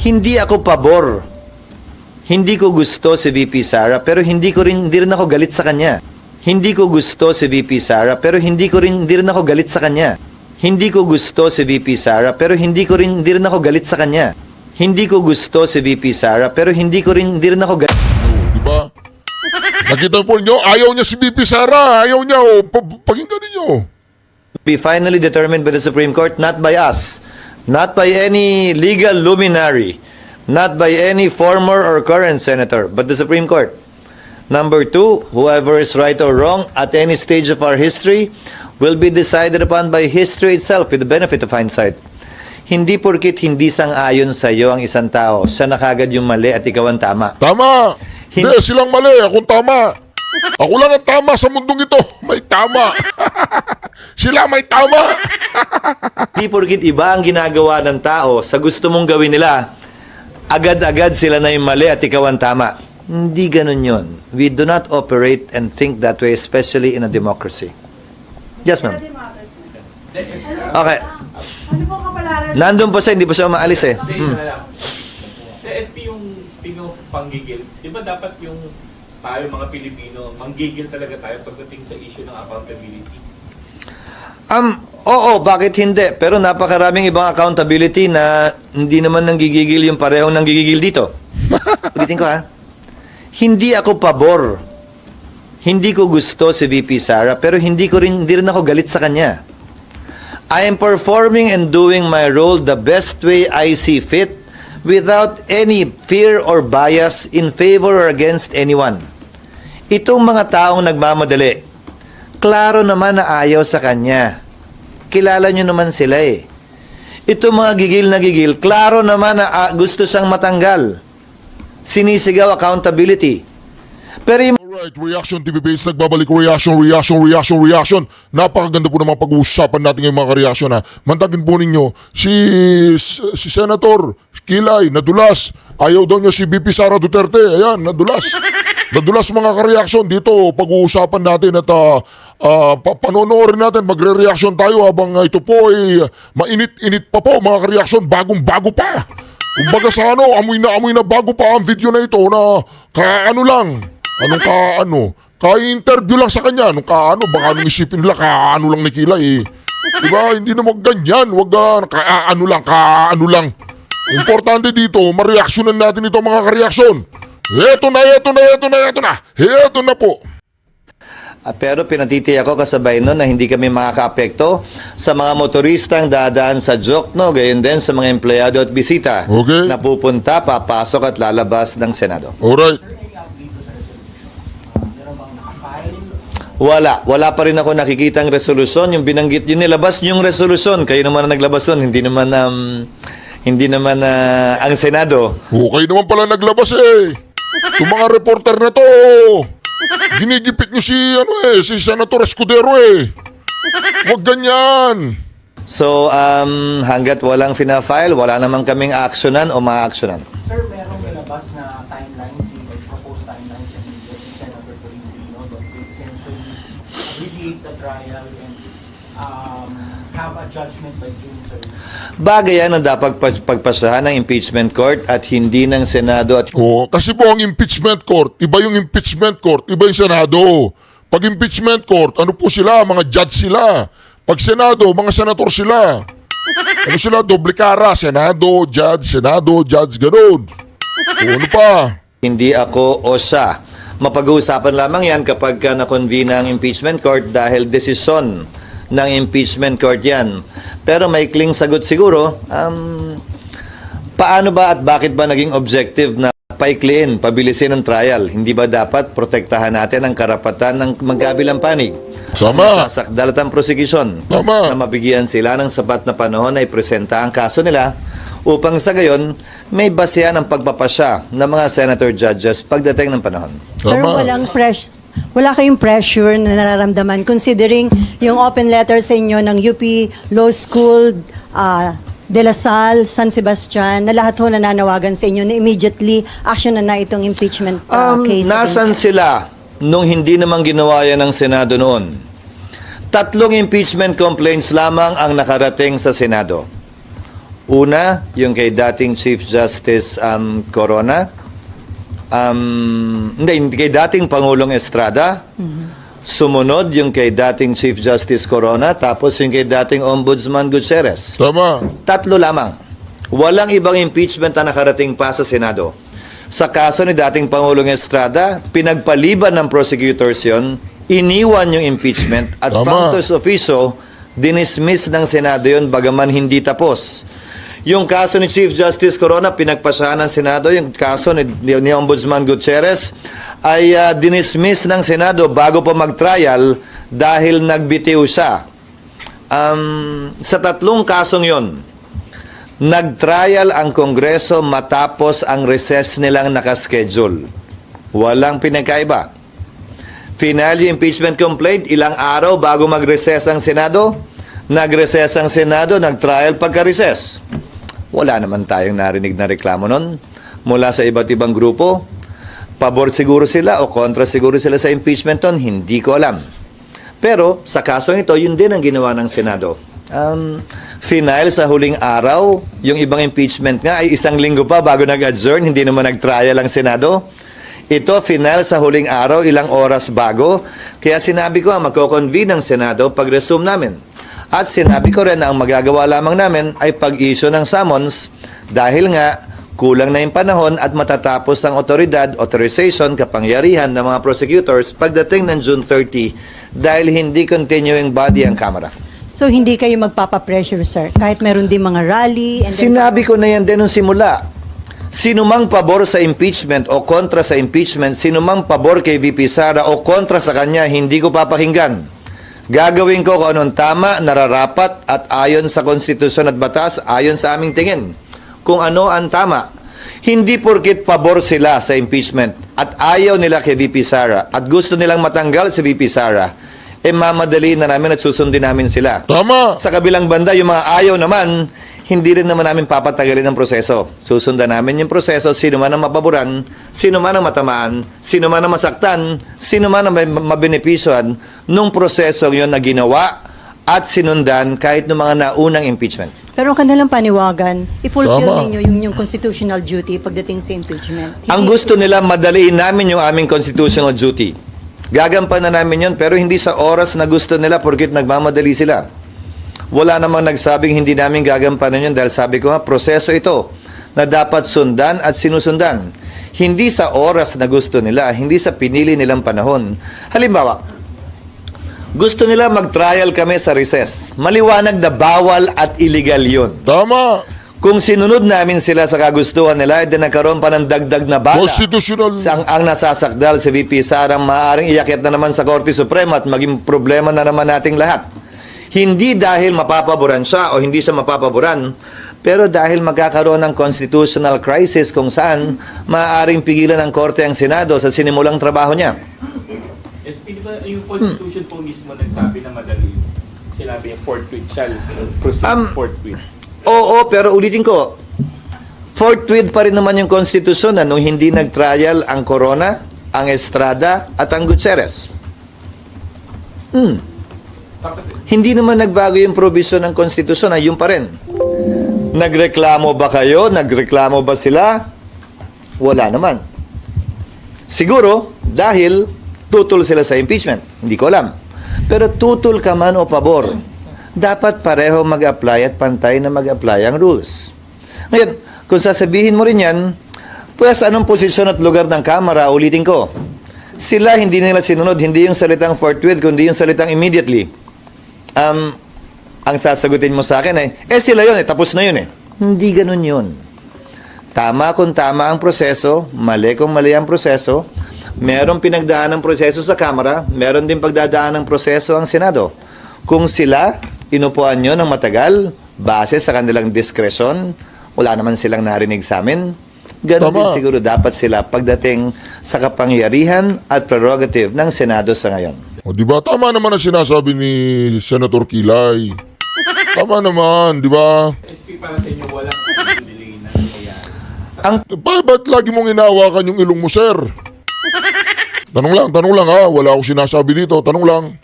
Hindi ako pabor. Hindi ko gusto si VP Sara, pero hindi rin ako galit sa kanya. Hindi ko gusto si VP Sara, pero hindi rin ako galit sa kanya. Hindi ko gusto si VP Sara, pero hindi rin ako galit sa kanya. Hindi ko gusto si VP Sara, pero hindi rin ako galit. Diba? Nakita po nyo, ayaw niya si VP Sara. Ayaw niya, pakinggan ninyo. Be finally determined by the Supreme Court, not by us, not by any legal luminary, not by any former or current senator, but the Supreme Court. Number two, whoever is right or wrong at any stage of our history will be decided upon by history itself with the benefit of hindsight. Hindi porkit hindi sang-ayon sa iyo ang isang tao, siya na kagad yung mali at ikaw ang tama. Tama. Hindi, silang mali. Akong tama. Ako lang ang tama sa mundong ito. May tama. Sila may tama. Hindi porkit iba ang ginagawa ng tao sa gusto mong gawin nila, agad-agad sila na yung mali at ikaw ang tama. Hindi ganun yun. We do not operate and think that way, especially in a democracy. Yes, ma'am. Okay. Ano po kapalaran? Nandun po siya, hindi po siya umaalis eh. Sa SP yung speaking of panggigil, di ba dapat yung tayo mga Pilipino, manggigil talaga tayo pagdating sa issue ng accountability? Oo, bakit hindi? Pero napakaraming ibang accountability na hindi naman nanggigigil yung parehong nanggigigil dito. Ulitin ko ha. Hindi ako pabor. Hindi ko gusto si VP Sara, pero hindi rin ako galit sa kanya. I am performing and doing my role the best way I see fit without any fear or bias in favor or against anyone. Itong mga taong nagmamadali, klaro naman na ayaw sa kanya. Kilala nyo naman sila eh. Itong mga gigil na gigil, klaro naman na gusto siyang matanggal. Sinisigaw accountability. Pero yung Alright, Reaction TV Base, nagbabalik. Reaction. Napakaganda po naman pag-uusapan natin yung mga reaction ha. Mantagin po ninyo, si Senator Kilay, nadulas. Ayaw daw niya si VP Sara Duterte. Ayan, nadulas. Nadulas mga ka-reaction dito. Pag-uusapan natin at panonoorin natin, magre-reaction tayo habang ito po ay mainit-init pa po mga ka-reaction. Bagong-bago pa. Kumbaga sa amoy na bago pa ang video na ito na kaano lang. Ka-interview lang sa kanya. Baka anong isipin nila, kaano lang ni Kilay eh. Diba, hindi na ganyan. Wag kaano lang. Importante dito, mareaksyonan natin ito mga ka-reaksyon. Heto na po. pero pinatitiyak ko kasabay nun na hindi kami makaka-apekto sa mga motoristang dadaan sa Jokno, gayon din sa mga empleyado at bisita Okay. na pupunta, papasok at lalabas ng Senado. Alright. Wala pa rin ako nakikitang resolusyon. Yung binanggit yun, nilabas yung resolusyon. Kayo naman ang naglabas nun, hindi naman ang Senado. Okay naman pala naglabas eh. Yung mga reporter na to, ginigipit nyo si Senator Escudero eh. Huwag ganyan. So, hanggat walang fina-file, wala naman kaming aksyonan o ma-aksyonan. Sir, merong nilabas na timeline, proposed timeline sa media si Senator Tolentino that will essentially abbreviate the trial and have a judgment by June 3rd. Bagay yan ang dapat pagpasahan ng impeachment court at hindi ng Senado at Kasi po ang impeachment court, iba yung impeachment court, iba yung Senado. Pag impeachment court, ano po sila? Mga judge sila. Pag Senado, mga senator sila. Ano sila? Doble kara. Senado, judge, ganun. Ano pa? hindi ako o siya. Mapag-uusapan lamang yan kapag na-convene ang impeachment court dahil desisyon ng impeachment court yan. Pero may kling sagot siguro, paano ba at bakit ba naging objective na paikliin, pabilisin ang trial? Hindi ba dapat protektahan natin ang karapatan ng magkabilang panig? Tama. Sasakdal at ang prosecution Tama. na mabigyan sila ng sapat na panahon na ipresenta ang kaso nila upang sa gayon may basehan ang pagpapasya ng mga senator judges pagdating ng panahon. Sir, Tama. wala kayong pressure na nararamdaman considering yung open letter sa inyo ng UP Law School, De La Salle, San Sebastian, na lahat ho nananawagan sa inyo na immediately action na itong impeachment case. Nasan sila nung hindi naman ginawa yan ng Senado noon? 3 impeachment complaints lamang ang nakarating sa Senado. Una, yung kay dating Chief Justice Corona. Hindi, kay dating Pangulong Estrada. Sumunod yung kay dating Chief Justice Corona, tapos yung kay dating Ombudsman Gutierrez. Tama. Tatlo lamang. Walang ibang impeachment na nakarating pa sa Senado. Sa kaso ni dating Pangulong Estrada, pinagpaliban ng prosecutors yon, iniwan yung impeachment at Tama. factus officio, dinismiss ng Senado yon bagaman hindi tapos. Yung kaso ni Chief Justice Corona, pinagpasahan ng Senado. Yung kaso ni Ombudsman Gutierrez ay dinismiss ng Senado bago pa mag-trial dahil nagbitiw siya. Sa tatlong kasong yon, nag-trial ang Kongreso matapos ang recess nilang nakaschedule. Walang pinagkaiba. Final yung impeachment complaint, ilang araw bago mag-recess ang Senado. Nag-recess ang Senado, nag-trial pagka-recess. Wala naman tayong narinig na reklamo nun mula sa iba't ibang grupo. Pabor siguro sila o kontra siguro sila sa impeachment nun, hindi ko alam. Pero sa kasong ito, yun din ang ginawa ng Senado. Final sa huling araw, yung ibang impeachment nga ay 1 linggo pa bago nag-adjourn, hindi naman nag-trial ang Senado. Ito, final sa huling araw, ilang oras bago. Kaya sinabi ko, magko-convene ang Senado pag-resume namin. At sinabi ko rin na ang magagawa lamang namin ay pag-issue ng summons dahil nga kulang na yung panahon at matatapos ang otoridad, authorization, kapangyarihan ng mga prosecutors pagdating ng June 30 dahil hindi continuing body ang Kamara. So hindi kayo magpapapressure, sir, kahit meron din mga rally and then- Sinabi ko na yan din nung simula. Sinumang pabor sa impeachment o kontra sa impeachment, sinumang pabor kay VP Sara o kontra sa kanya, hindi ko papakinggan. Gagawin ko kung anong tama, nararapat at ayon sa konstitusyon at batas, ayon sa aming tingin. Kung ano ang tama. Hindi porkit pabor sila sa impeachment at ayaw nila kay VP Sara at gusto nilang matanggal si VP Sara, mamadali na namin at susundin namin sila. Tama. Sa kabilang banda, yung mga ayaw naman, hindi rin naman namin papatagalin ang proseso. Susundan namin yung proseso, sino man ang mapaboran, sino man ang matamaan, sino man ang masaktan, sino man ang mabenepisyohan nung proseso yun na ginawa at sinundan kahit ng mga naunang impeachment. Pero ang kanilang paniwagan, i-fulfill Tama. ninyo yung constitutional duty pagdating sa impeachment. Ang gusto nila, madaliin namin yung aming constitutional duty. Gagampan na namin yun, pero hindi sa oras na gusto nila porkit nagmamadali sila. Wala namang nagsabing hindi namin gagampanan yun dahil sabi ko nga, proseso ito na dapat sundan at sinusundan. Hindi sa oras na gusto nila, hindi sa pinili nilang panahon. Halimbawa, gusto nila mag-trial kami sa recess. Maliwanag na bawal at illegal yun. Tama. Kung sinunod namin sila sa kagustuhan nila, edi nagkaroon pa ng dagdag na bala. Constitutional. Ang nasasakdal si VP Sara, maaaring iakit na naman sa Korte Suprema at maging problema na naman nating lahat. Hindi dahil mapapaboran siya o hindi siya mapapaboran, pero dahil magkakaroon ng constitutional crisis kung saan maaaring pigilan ng Korte ang Senado sa sinimulang trabaho niya. SP, di ba yung Constitution po mismo nagsabi na madali? Sinabi yung forthwith shall proceed forthwith. Oo, pero ulitin ko, forthwith pa rin naman yung konstitusyon nung hindi nag-trial ang Corona, ang Estrada, at ang Gutierrez. Tapos, Hindi naman nagbago yung provision ng konstitusyon, yun pa rin. Nagreklamo ba kayo? Nagreklamo ba sila? Wala naman. Siguro, dahil tutol sila sa impeachment. Hindi ko alam. Pero tutol ka man o pabor, dapat pareho mag-apply at pantay na mag-apply ang rules. Ngayon, kung sasabihin mo rin yan, pues anong posisyon at lugar ng Kamara, ulitin ko. Sila hindi nila sinunod, hindi yung salitang forthwith, kundi yung salitang immediately. Ang sasagutin mo sa akin sila yun, tapos na yun . Hindi ganun yun. Tama kung tama ang proseso, mali kung mali ang proseso, merong pinagdaan ng proseso sa Kamara, meron din pagdadaan ng proseso ang Senado. Kung sila, inupuan nyo ng matagal, base sa kanilang diskresyon, wala naman silang narinig sa amin, ganun Tama. din siguro dapat sila pagdating sa kapangyarihan at prerogative ng Senado sa ngayon. O, di ba? Tama naman ang sinasabi ni Senator Kilay. Tama naman, di ba? SP, para sa inyo, walang delay na nangyayari. Ba't lagi mong inawakan yung ilong mo, sir? Tanong lang ha. Wala akong sinasabi dito. Tanong lang.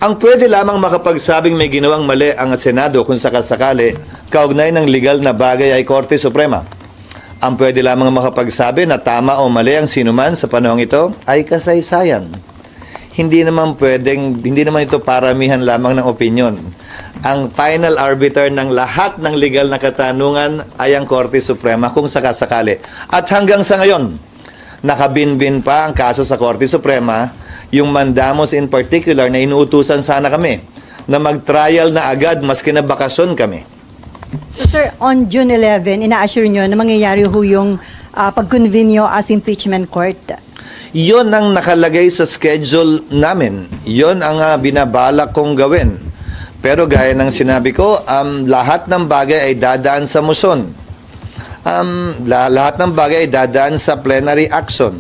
Ang pwede lamang makapagsabing may ginawang mali ang Senado kung sakasakali kaugnay ng legal na bagay ay Korte Suprema. Ang pwede lamang makapagsabi na tama o mali ang sinuman sa panahong ito ay kasaysayan. Hindi naman ito paramihan lamang ng opinyon. Ang final arbiter ng lahat ng legal na katanungan ay ang Korte Suprema kung sakasakali. At hanggang sa ngayon, nakabinbin pa ang kaso sa Korte Suprema, yung mandamos in particular na inuutusan sana kami na mag-trial na agad maski na bakasyon kami. So sir, on June 11, ina-assure nyo na mangyayari ho yung pag-convene nyo as impeachment court. Yon ang nakalagay sa schedule namin. Yon ang binabalak kong gawin. Pero gaya ng sinabi ko, lahat ng bagay ay dadaan sa motion. Lahat ng bagay ay dadaan sa plenary action.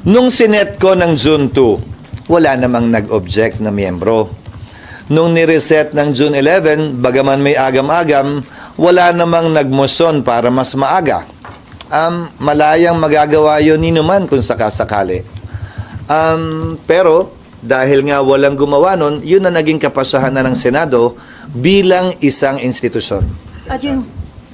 Nung sinet ko ng June 2, wala namang nag-object na miyembro. Nung nireset ng June 11, bagaman may agam-agam, wala namang nagmoson para mas maaga. Malayang magagawa yun ni naman kung sakasakali. Pero dahil nga walang gumawa nun, yun na naging kapasahan na ng Senado bilang isang institusyon. At yung,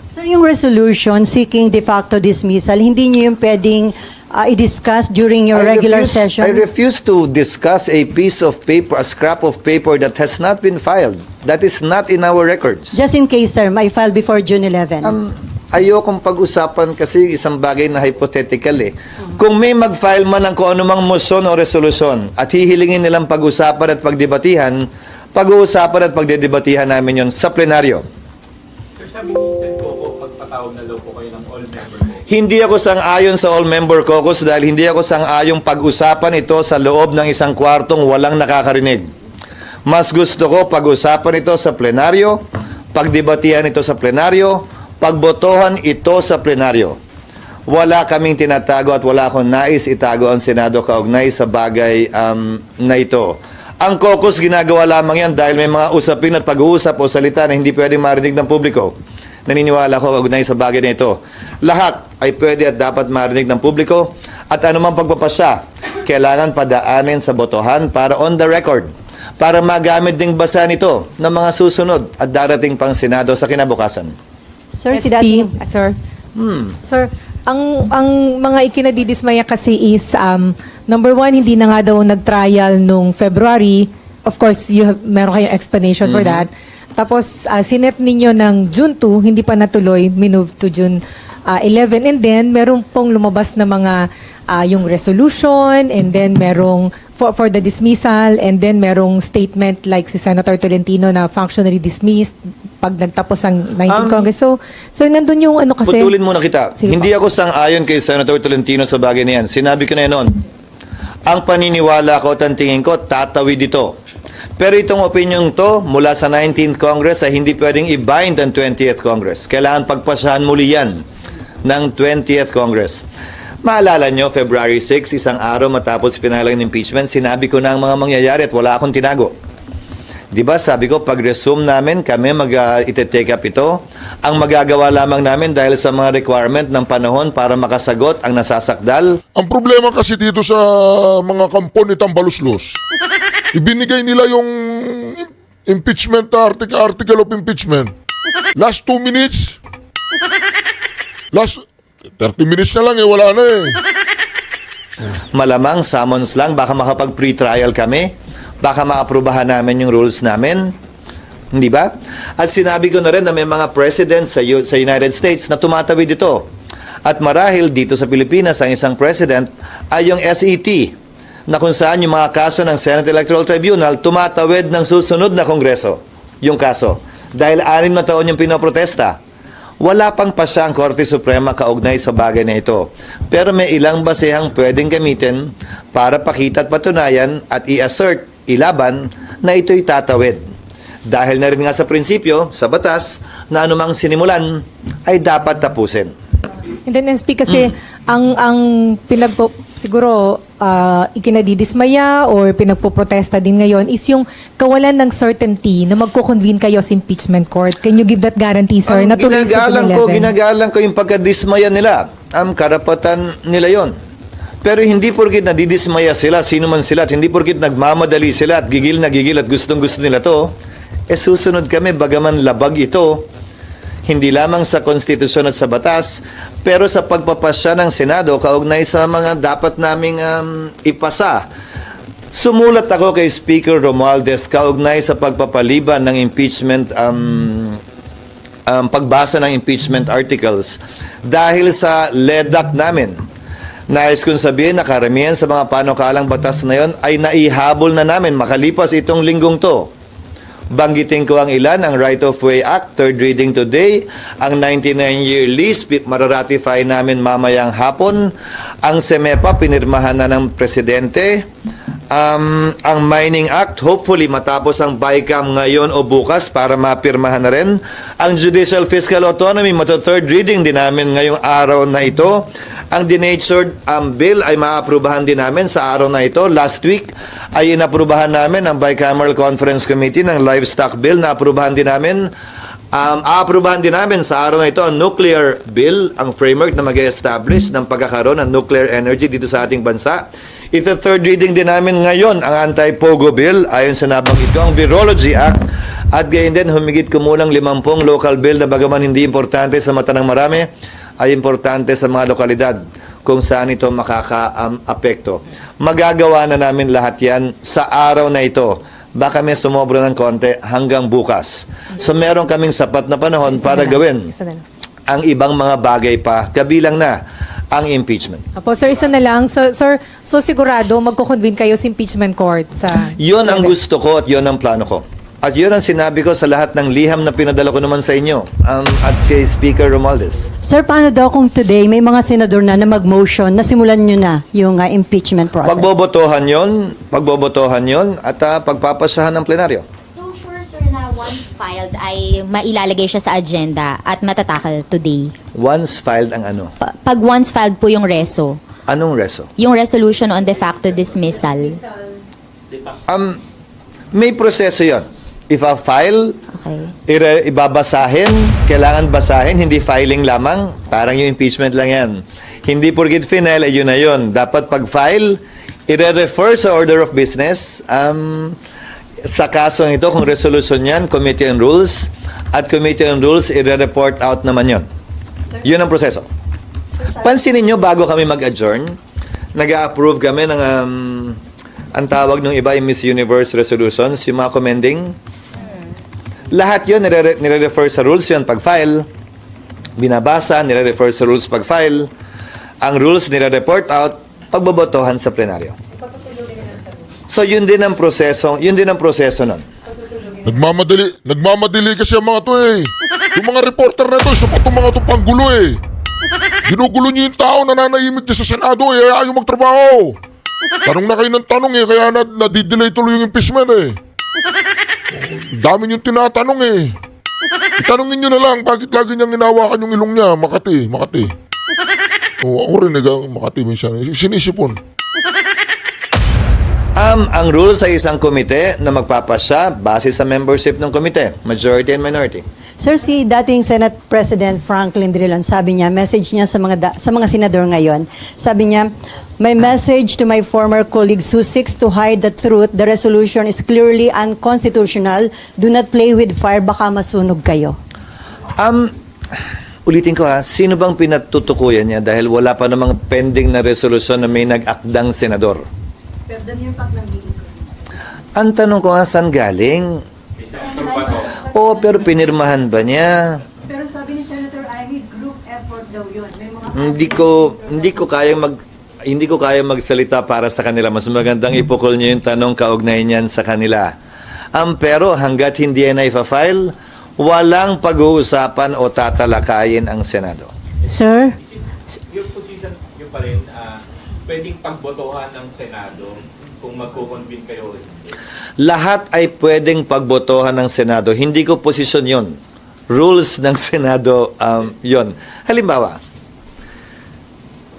sir, yung resolution seeking de facto dismissal, hindi nyo yung pwedeng i-discuss during your regular session? I refuse to discuss a piece of paper, a scrap of paper that has not been filed. That is not in our records. Just in case, sir, may file before June 11. Ayokong pag-usapan kasi isang bagay na hypothetical eh. Kung may mag-file man ng kung anumang motion o resolusyon at hihilingin nilang pag-usapan at pagdebatihan, pag-uusapan at pagdedebatihan namin yon sa plenaryo. Sir, sabi ni Sen Coco, magpatawag na daw po kayo ng all-member mo. Hindi ako sang-ayon sa all-member caucus dahil hindi ako sang-ayong pag-usapan ito sa loob ng isang kwartong walang nakakarinig. Mas gusto ko pag-usapan ito sa plenaryo, pagdebatihan ito sa plenaryo, pagbotohan ito sa plenaryo. Wala kaming tinatago at wala akong nais itago ang Senado kaugnay sa bagay na ito. Ang caucus ginagawa lamang yan dahil may mga usapin at pag-uusap o salita na hindi pwedeng marinig ng publiko. Naniniwala ko kaugnay sa bagay na ito. Lahat ay pwede at dapat marinig ng publiko at anumang pagpapasya, kailangan padaanin sa botohan para on the record, para magamit ding basa nito ng mga susunod at darating pang Senado sa kinabukasan. Sir, si SP, dating... sir. Sir, ang mga ikinadidismaya kasi is, number one, hindi na nga daw nag-trial nung February. Of course, meron kayong explanation for that. Tapos, sinet ninyo ng June 2, hindi pa natuloy, minove to June 11. And then, meron pong lumabas na mga yung resolution, and then merong for the dismissal, and then merong statement like si Senator Tolentino na functionally dismissed pag nagtapos ang 19th Congress. So, nandun yung ano kasi... Putulin muna kita. Sige Hindi po. ako sang-ayon kay Senator Tolentino sa bagay na yan. Sinabi ko na yan noon. Ang paniniwala ko at ang tingin ko, tatawid dito. Pero itong opinion to, mula sa 19th Congress ay hindi pwedeng i-bind ang 20th Congress. Kailangan pagpasahan muli yan ng 20th Congress. Maalala nyo, February 6, isang araw matapos pinalang ng impeachment, sinabi ko na ang mga mangyayari at wala akong tinago. Diba, sabi ko, pag-resume namin, kami ite-take up ito. Ang magagawa lamang namin dahil sa mga requirement ng panahon para makasagot ang nasasakdal. Ang problema kasi dito sa mga kampo ni Tambaluslos, ibinigay nila yung impeachment, article of impeachment. Last 2 minutes. Last 30 minutes na lang wala na eh. Malamang summons lang, baka makapag pre-trial kami. Baka maaprubahan namin yung rules namin. Hindi ba? At sinabi ko na rin na may mga president sa United States na tumatawid ito. At marahil dito sa Pilipinas, ang isang president ay yung SET, na kung saan yung mga kaso ng Senate Electoral Tribunal tumatawid ng susunod na Kongreso. Yung kaso. Dahil 6 na taon yung pinoprotesta. Wala pang pasya ang Korte Suprema kaugnay sa bagay na ito. Pero may ilang basehang pwedeng gamitin para pakita at patunayan at i-assert, ilaban na ito'y tatawid. Dahil na rin nga sa prinsipyo, sa batas, na anumang sinimulan ay dapat tapusin. And then SP kasi ang siguro ikinadidismaya or pinagpoprotesta din ngayon is yung kawalan ng certainty na magko-convene kayo sa impeachment court. Can you give that guarantee, sir? Ang Na tuloy sa June 11? ginagalang ko yung pagkadismaya nila. Ang karapatan nila yon. Pero hindi porkit nadidismaya sila, sino man sila, at hindi porkit nagmamadali sila at gigil na gigil at gustong-gusto nila to, susunod kami bagaman labag ito. hindi lamang sa konstitusyon at sa batas, pero sa pagpapasya ng Senado kaugnay sa mga dapat naming ipasa. Sumulat ako kay Speaker Romualdez kaugnay sa pagpapaliban ng impeachment pagbasa ng impeachment articles dahil sa LEDAC namin. Nais kong sabihin na karamihan sa mga panukalang batas na yon ay naihabol na namin makalipas itong linggong to. Banggitin ko ang ilan, ang Right of Way Act, third reading today, ang 99-year lease, mararatify namin mamayang hapon, ang SEMEPA, pinirmahan na ng Presidente, ang Mining Act, hopefully matapos ang BICAM ngayon o bukas para mapirmahan na rin. Ang Judicial Fiscal Autonomy, third reading din namin ngayong araw na ito. Ang denatured bill ay maaprubahan din namin sa araw na ito. Last week ay inaprubahan namin ang Bicameral Conference Committee ng Livestock Bill na aprubahan din namin. Aaprubahan din namin sa araw na ito ang nuclear bill, ang framework na mag-establish ng pagkakaroon ng nuclear energy dito sa ating bansa. Ito third reading din namin ngayon ang anti-POGO bill ayon sa nabanggit ko, ang Virology Act, at gayon din humigit kumulang 50 local bill na bagaman hindi importante sa mata ng marami ay importante sa mga lokalidad kung saan ito makaka-apekto. Magagawa na namin lahat yan sa araw na ito. Baka may sumobra ng konti hanggang bukas. So meron kaming sapat na panahon para gawin ang ibang mga bagay pa, kabilang na ang impeachment. Apo, sir, isa na lang. So, sir, sigurado magko-convene kayo sa impeachment court sa... Yun ang gusto ko at yun ang plano ko. At yun ang sinabi ko sa lahat ng liham na pinadala ko naman sa inyo at kay Speaker Romualdez. Sir, paano daw kung today may mga senador na mag-motion na simulan nyo na yung impeachment process? Pagbobotohan yon at pagpapasahan ng plenaryo. So sure sir na once filed ay mailalagay siya sa agenda at matatakal today. Once filed ang ano? Pag once filed po yung reso, Anong reso? yung resolution on de facto dismissal. May proseso yon. If a file, Okay. ibabasahin, kailangan basahin, hindi filing lamang. Parang yung impeachment lang yan. Hindi porkit final, yun na yun. Dapat pag-file, i-refer sa order of business. Sa kasong ito, kung resolution yan, Committee on Rules. At Committee on Rules, i-report out naman yun. Yun ang proseso. Pansinin nyo, bago kami mag-adjourn, nag-approve kami ng, ang tawag ng iba yung Miss Universe resolutions, yung mga commending. Lahat yun, nire-refer sa rules yun pag-file. Binabasa, nire-refer sa rules pag-file. Ang rules, nire-report out, pagbobotohan sa plenaryo. So, yun din ang proseso nun. Nagmamadali kasi ang mga to eh. Yung mga reporter na to, isa pa itong mga to panggulo eh. Ginugulo niyo yung tao, nananahimik niya sa Senado eh, ayaw magtrabaho. Tanong na kayo ng tanong eh, kaya nadidelay tuloy yung impeachment eh. Dami niyong tinatanong eh. Itanongin niyo na lang, bakit lagi niyang inawakan yung ilong niya, Makati. Ako rin Makati minsan, sinisipon. Ang rules ay isang komite na magpapasya base sa membership ng komite, majority and minority. Sir, si dating Senate President Franklin Drilon, sabi niya, message niya sa mga senador ngayon, sabi niya, my message to my former colleagues who seeks to hide the truth, the resolution is clearly unconstitutional. Do not play with fire, baka masunog kayo. Ulitin ko sino bang pinatutukuyan niya dahil wala pa namang pending na resolusyon na may nag-akdang senador? Ang tanong ko saan galing? Oo, pero pinirmahan ba niya? Pero sabi ni Senator Ivy, group effort daw yun. May mga Hindi ko kayang magsalita para sa kanila. Mas magandang ipukol niyo yung tanong kaugnay niyan sa kanila. Pero hanggat hindi yan ipa-file, walang pag-uusapan o tatalakayin ang Senado. Sir? Yung position nyo pa rin, pwedeng pagbotohan ng Senado kung magko-convene kayo. Lahat ay pwedeng pagbotohan ng Senado. Hindi ko posisyon yon. Rules ng Senado yon. Halimbawa,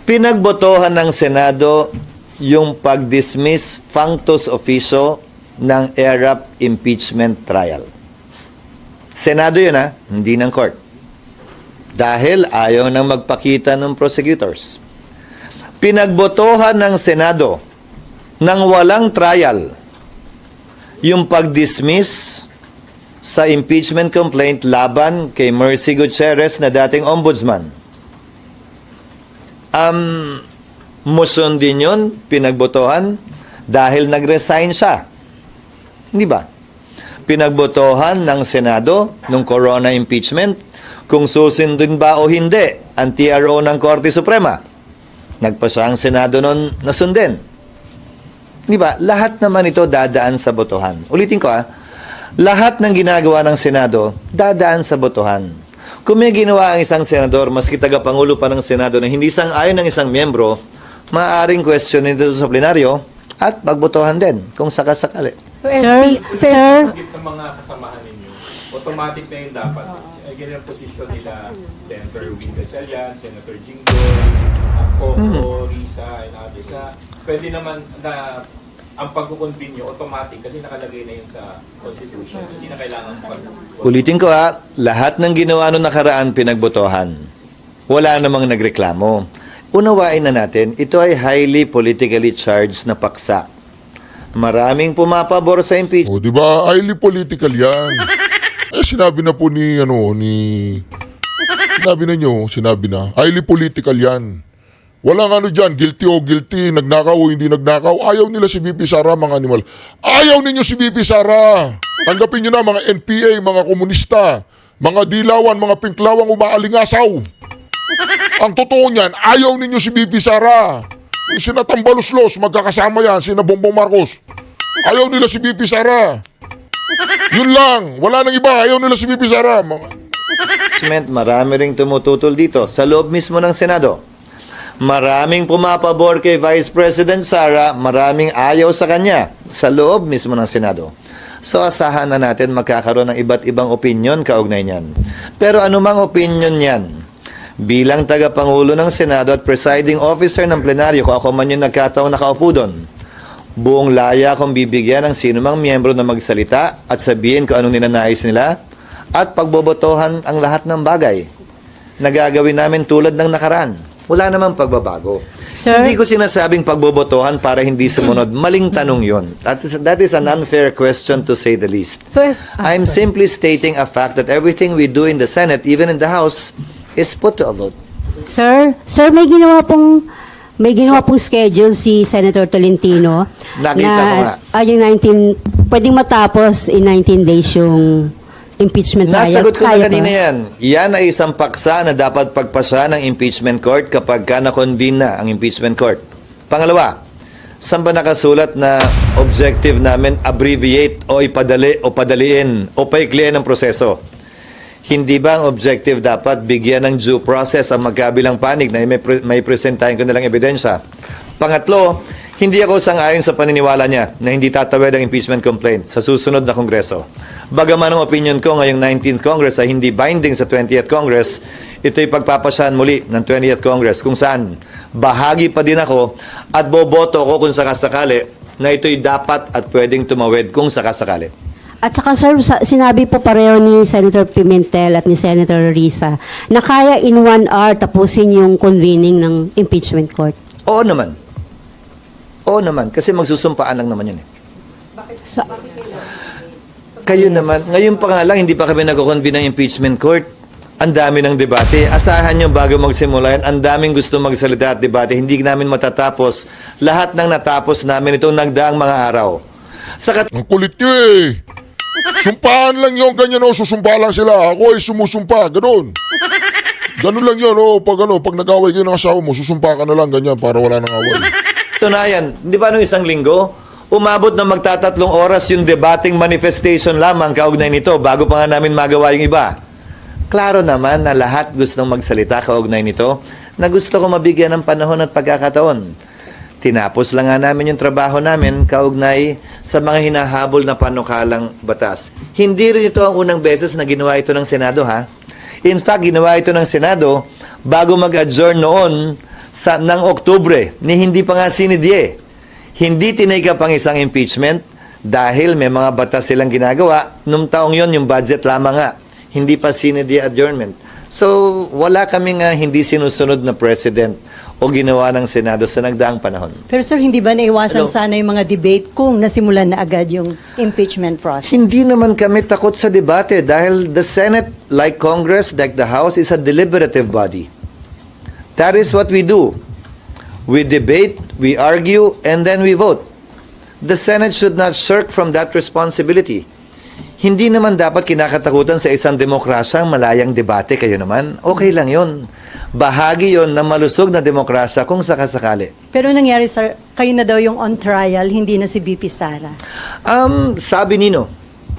pinagbotohan ng Senado yung pag-dismiss functus officio ng ERAP impeachment trial. Senado yun hindi ng court. Dahil ayaw nang magpakita ng prosecutors. Pinagbotohan ng Senado ng walang trial yung pag-dismiss sa impeachment complaint laban kay Mercy Gutierrez na dating ombudsman. Muson din yun, pinagbotohan dahil nag-resign siya. Hindi ba? Pinagbotohan ng Senado nung corona impeachment kung susundin ba o hindi ang TRO ng Korte Suprema. Nagpasa ang Senado noon na sundin. Di ba? Lahat naman ito dadaan sa botohan. Ulitin ko lahat ng ginagawa ng Senado dadaan sa botohan. Kung may ginawa ang isang senador, maski tagapangulo pa ng Senado na hindi sang-ayon ng isang miyembro, maaaring questionin dito sa plenaryo at magbotohan din kung sakasakali. So, Sir, SP, sir, Git ng mga kasamahan ninyo, automatic na yung dapat. Ganyan ang posisyon nila, Senator Wing Gatchalian, Senator Jinggo, Coco, Risa, and others. Pwede naman na ang pagkukonvene nyo, automatic, kasi nakalagay na yun sa Constitution. Hindi na kailangan Ulitin ko lahat ng ginawa noong nakaraan pinagbotohan. Wala namang nagreklamo. Unawain na natin, ito ay highly politically charged na paksa. Maraming pumapabor sa impeachment. O, di ba? Highly political yan. Sinabi na po sinabi na, highly political yan. Walang dyan, guilty o guilty, nagnakaw o hindi nagnakaw. Ayaw nila si BP Sara, mga animal. Ayaw ninyo si BP Sara. Tanggapin nyo na, mga NPA, mga komunista, mga dilawan, mga pinklawang umaalingasaw. Ang totoo niyan, ayaw ninyo si BP Sara. Sina Tambaluslos, magkakasama yan, sina Bongbong Marcos. Ayaw nila si BP Sara. Yun lang, wala nang iba, ayaw nila si BP Sara. Marami ring tumututol dito sa loob mismo ng Senado. Maraming pumapabor kay Vice President Sara, maraming ayaw sa kanya sa loob mismo ng Senado. So asahan na natin magkakaroon ng iba't ibang opinyon kaugnay niyan. Pero anumang opinyon niyan, bilang tagapangulo ng Senado at presiding officer ng plenaryo, kung ako man yung nagkataong nakaupo doon, buong laya akong bibigyan ng sino mang miyembro na magsalita at sabihin kung anong ninanais nila at pagbobotohan ang lahat ng bagay na gagawin namin tulad ng nakaraan. Wala namang pagbabago. Sir? Hindi ko sinasabing pagbobotohan para hindi sumunod. Maling tanong yun. That is an unfair question to say the least. So, I'm simply stating a fact that everything we do in the Senate, even in the House, is put to a vote. Sir, may ginawa pong schedule si Senator Tolentino. Nakita ko nga. Yung 19, pwedeng matapos in 19 days yung impeachment trial. Nasagot ko na Kaya kanina ba? yan. Yan ay isang paksa na dapat pagpasa ng impeachment court kapag na-convene na ang impeachment court. Pangalawa, saan ba nakasulat na objective namin abbreviate o ipadali o padaliin o paikliin ang proseso? Hindi ba ang objective dapat bigyan ng due process ang magkabilang panig na may presentahin ko nilang ebidensya? Pangatlo, hindi ako sang-ayon sa paniniwala niya na hindi tatawid ang impeachment complaint sa susunod na Kongreso. Bagaman ang opinion ko ngayong 19th Congress ay hindi binding sa 20th Congress, ito'y pagpapasahan muli ng 20th Congress kung saan bahagi pa din ako at boboto ko kung sakasakali na ito'y dapat at pwedeng tumawid kung sakasakali. At saka sir, sinabi po pareho ni Senator Pimentel at ni Senator Risa na kaya in 1 hour tapusin yung convening ng impeachment court. Oo naman. Oo naman. Kasi magsusumpaan lang naman yun eh. So, Kayo naman, ngayon pa nga lang, hindi pa kami nag-convene ng impeachment court. Ang dami ng debate. Asahan nyo bago magsimula yan, ang daming gusto magsalita at debate. Hindi namin matatapos. Lahat ng natapos namin itong nagdaang mga araw. Ang kulit nyo eh. Sumpahan lang yun, ganyan susumpa lang sila. Ako ay sumusumpa, ganun. Ganun lang yun, pag nag-away kayo ng asawa mo, susumpa ka na lang, ganyan, para wala nang away. Tunayan, di ba nung isang linggo, umabot na magtatatlong oras yung debating manifestation lamang kaugnay nito bago pa nga namin magawa yung iba. Klaro naman na lahat gustong magsalita kaugnay nito na gusto ko mabigyan ng panahon at pagkakataon. Tinapos lang nga namin yung trabaho namin kaugnay sa mga hinahabol na panukalang batas. Hindi rin ito ang unang beses na ginawa ito ng Senado, ha? In fact, ginawa ito ng Senado bago mag-adjourn noon ng Oktubre, ni hindi pa nga sinidye. Hindi tinake up ang isang impeachment dahil may mga batas silang ginagawa. Nung taong yon yung budget lamang nga. Hindi pa sinidye adjournment. So, wala kaming hindi sinusunod na president o ginawa ng Senado sa nagdaang panahon. Pero sir, hindi ba naiwasan Hello? sana yung mga debate kung nasimulan na agad yung impeachment process? Hindi naman kami takot sa debate dahil the Senate, like Congress, like the House, is a deliberative body. That is what we do. We debate, we argue, and then we vote. The Senate should not shirk from that responsibility. Hindi naman dapat kinakatakutan sa isang demokrasya ang malayang debate. Kayo naman, okay lang yun. Bahagi yon ng malusog na demokrasya kung sakasakali. Pero nangyari sir, kayo na daw yung on trial, hindi na si BP Sara. Sabi nino,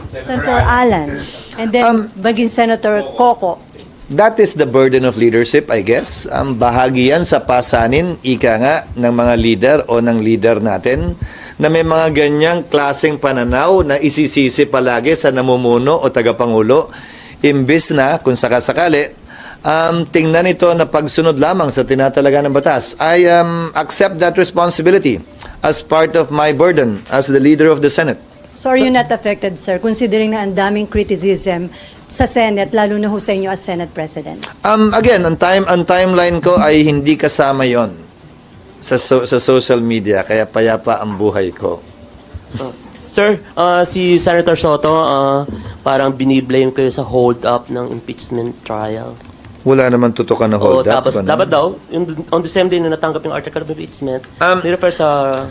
Senator Alan, and then maging Senator Coco. that is the burden of leadership, I guess. Bahagi yan sa pasanin, ika nga, ng mga leader o ng leader natin na may mga ganyang klaseng pananaw na isisisi palagi sa namumuno o tagapangulo. Imbis na, kung sakasakali, tingnan ito na pagsunod lamang sa tinatalaga ng batas. I accept that responsibility as part of my burden as the leader of the Senate. So are you not affected, sir, considering na ang daming criticism sa Senate, lalo na ho sa inyo as Senate President? Again, ang timeline ko ay hindi kasama yon sa social media, kaya payapa ang buhay ko. Sir, si Senator Soto, parang biniblame kayo sa hold up ng impeachment trial. Wala naman tutukan na hold up. Tapos ano? dapat daw, on the same day na natanggap yung article of impeachment, refer sa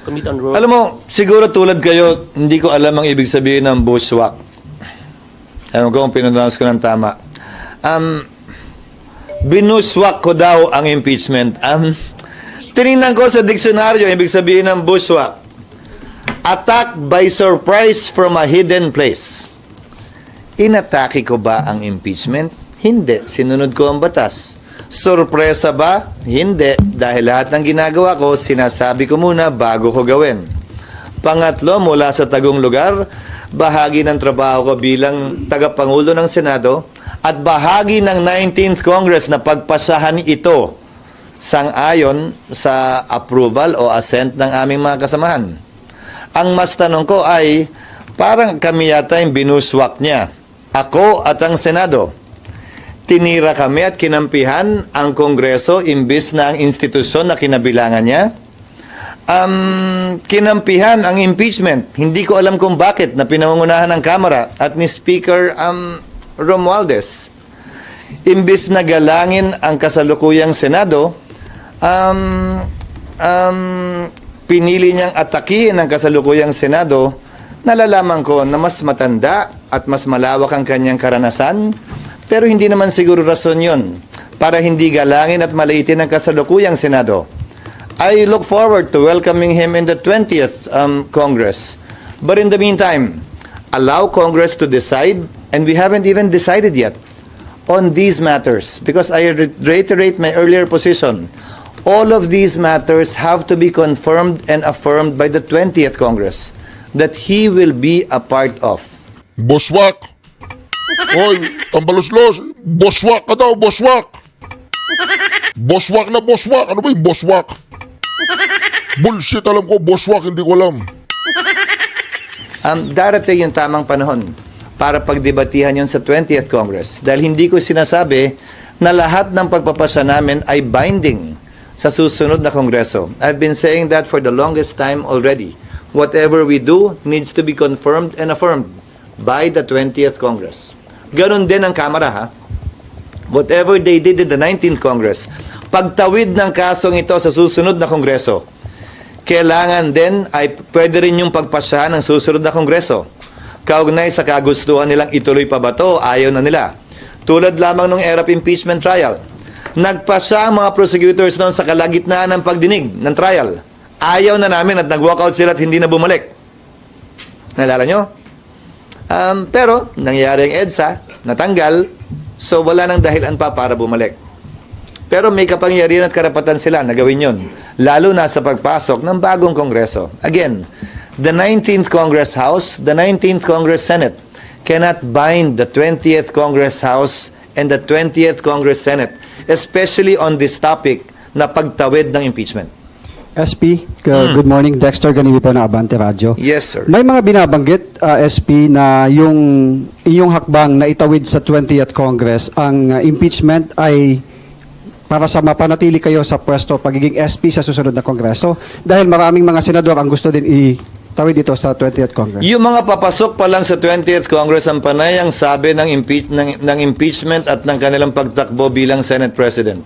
Committee on Rules. Alam mo, siguro tulad kayo, hindi ko alam ang ibig sabihin ng bushwhack. Alam ko kung pinundanas ko ng tama. Binushwhack ko daw ang impeachment. Tinignan ko sa diksyonaryo, ibig sabihin ng bushwhack. Attack by surprise from a hidden place. Inatake ko ba ang impeachment? Hindi. Sinunod ko ang batas. Sorpresa ba? Hindi. Dahil lahat ng ginagawa ko, sinasabi ko muna bago ko gawin. Pangatlo, mula sa tagong lugar, bahagi ng trabaho ko bilang tagapangulo ng Senado at bahagi ng 19th Congress na pagpasahan ito sang-ayon sa approval o assent ng aming mga kasamahan. Ang mas tanong ko ay, parang kami yata yung binuswak niya. Ako at ang Senado. Tinira kami at kinampihan ang Kongreso imbis na ang institusyon na kinabilangan niya. Kinampihan ang impeachment. Hindi ko alam kung bakit na pinangungunahan ng Kamara at ni Speaker Romualdez. Imbis na galangin ang kasalukuyang Senado, pinili niyang atakihin ang kasalukuyang Senado. Nalalaman ko na mas matanda at mas malawak ang kanyang karanasan, pero hindi naman siguro rason yun para hindi galangin at maliitin ang kasalukuyang Senado. I look forward to welcoming him in the 20th Congress. But in the meantime, allow Congress to decide, and we haven't even decided yet on these matters, because I reiterate my earlier position. All of these matters have to be confirmed and affirmed by the 20th Congress that he will be a part of. Boswak! Hoy, tambalos-los! Boswak ka daw, boswak! Boswak na boswak! Ano ba yung boswak? Bullshit, alam ko, boswak, hindi ko alam. Darating yung tamang panahon para pagdebatihan yun sa 20th Congress. Dahil hindi ko sinasabi na lahat ng pagpapasya namin ay binding sa susunod na Kongreso. I've been saying that for the longest time already. Whatever we do needs to be confirmed and affirmed by the 20th Congress. Ganon din ang Kamara, ha? Whatever they did in the 19th Congress, pagtawid ng kasong ito sa susunod na Kongreso, kailangan din ay pwede rin yung pagpasyahan ng susunod na Kongreso. Kaugnay sa kagustuhan nilang ituloy pa ba to, ayaw na nila. Tulad lamang ng era of impeachment trial. Nagpasya ang mga prosecutors noon sa kalagitnaan ng pagdinig ng trial. Ayaw na namin at nag-walkout sila at hindi na bumalik. Nalala nyo? Pero, nangyari ang EDSA, natanggal, so wala nang dahilan pa para bumalik. Pero may kapangyarihan at karapatan sila na gawin yun, lalo na sa pagpasok ng bagong Kongreso. Again, the 19th Congress House, the 19th Congress Senate cannot bind the 20th Congress House and the 20th Congress Senate, especially on this topic na pagtawid ng impeachment. SP, good morning. Dexter Ganiwi po ng Abante Radio. Yes, sir. May mga binabanggit, SP, na yung inyong hakbang na itawid sa 20th Congress, ang impeachment ay para sa mapanatili kayo sa pwesto pagiging SP sa susunod na Kongreso dahil maraming mga senador ang gusto din itawid ito sa 20th Congress. Yung mga papasok pa lang sa 20th Congress ang panay ang sabi ng impeachment at ng kanilang pagtakbo bilang Senate President.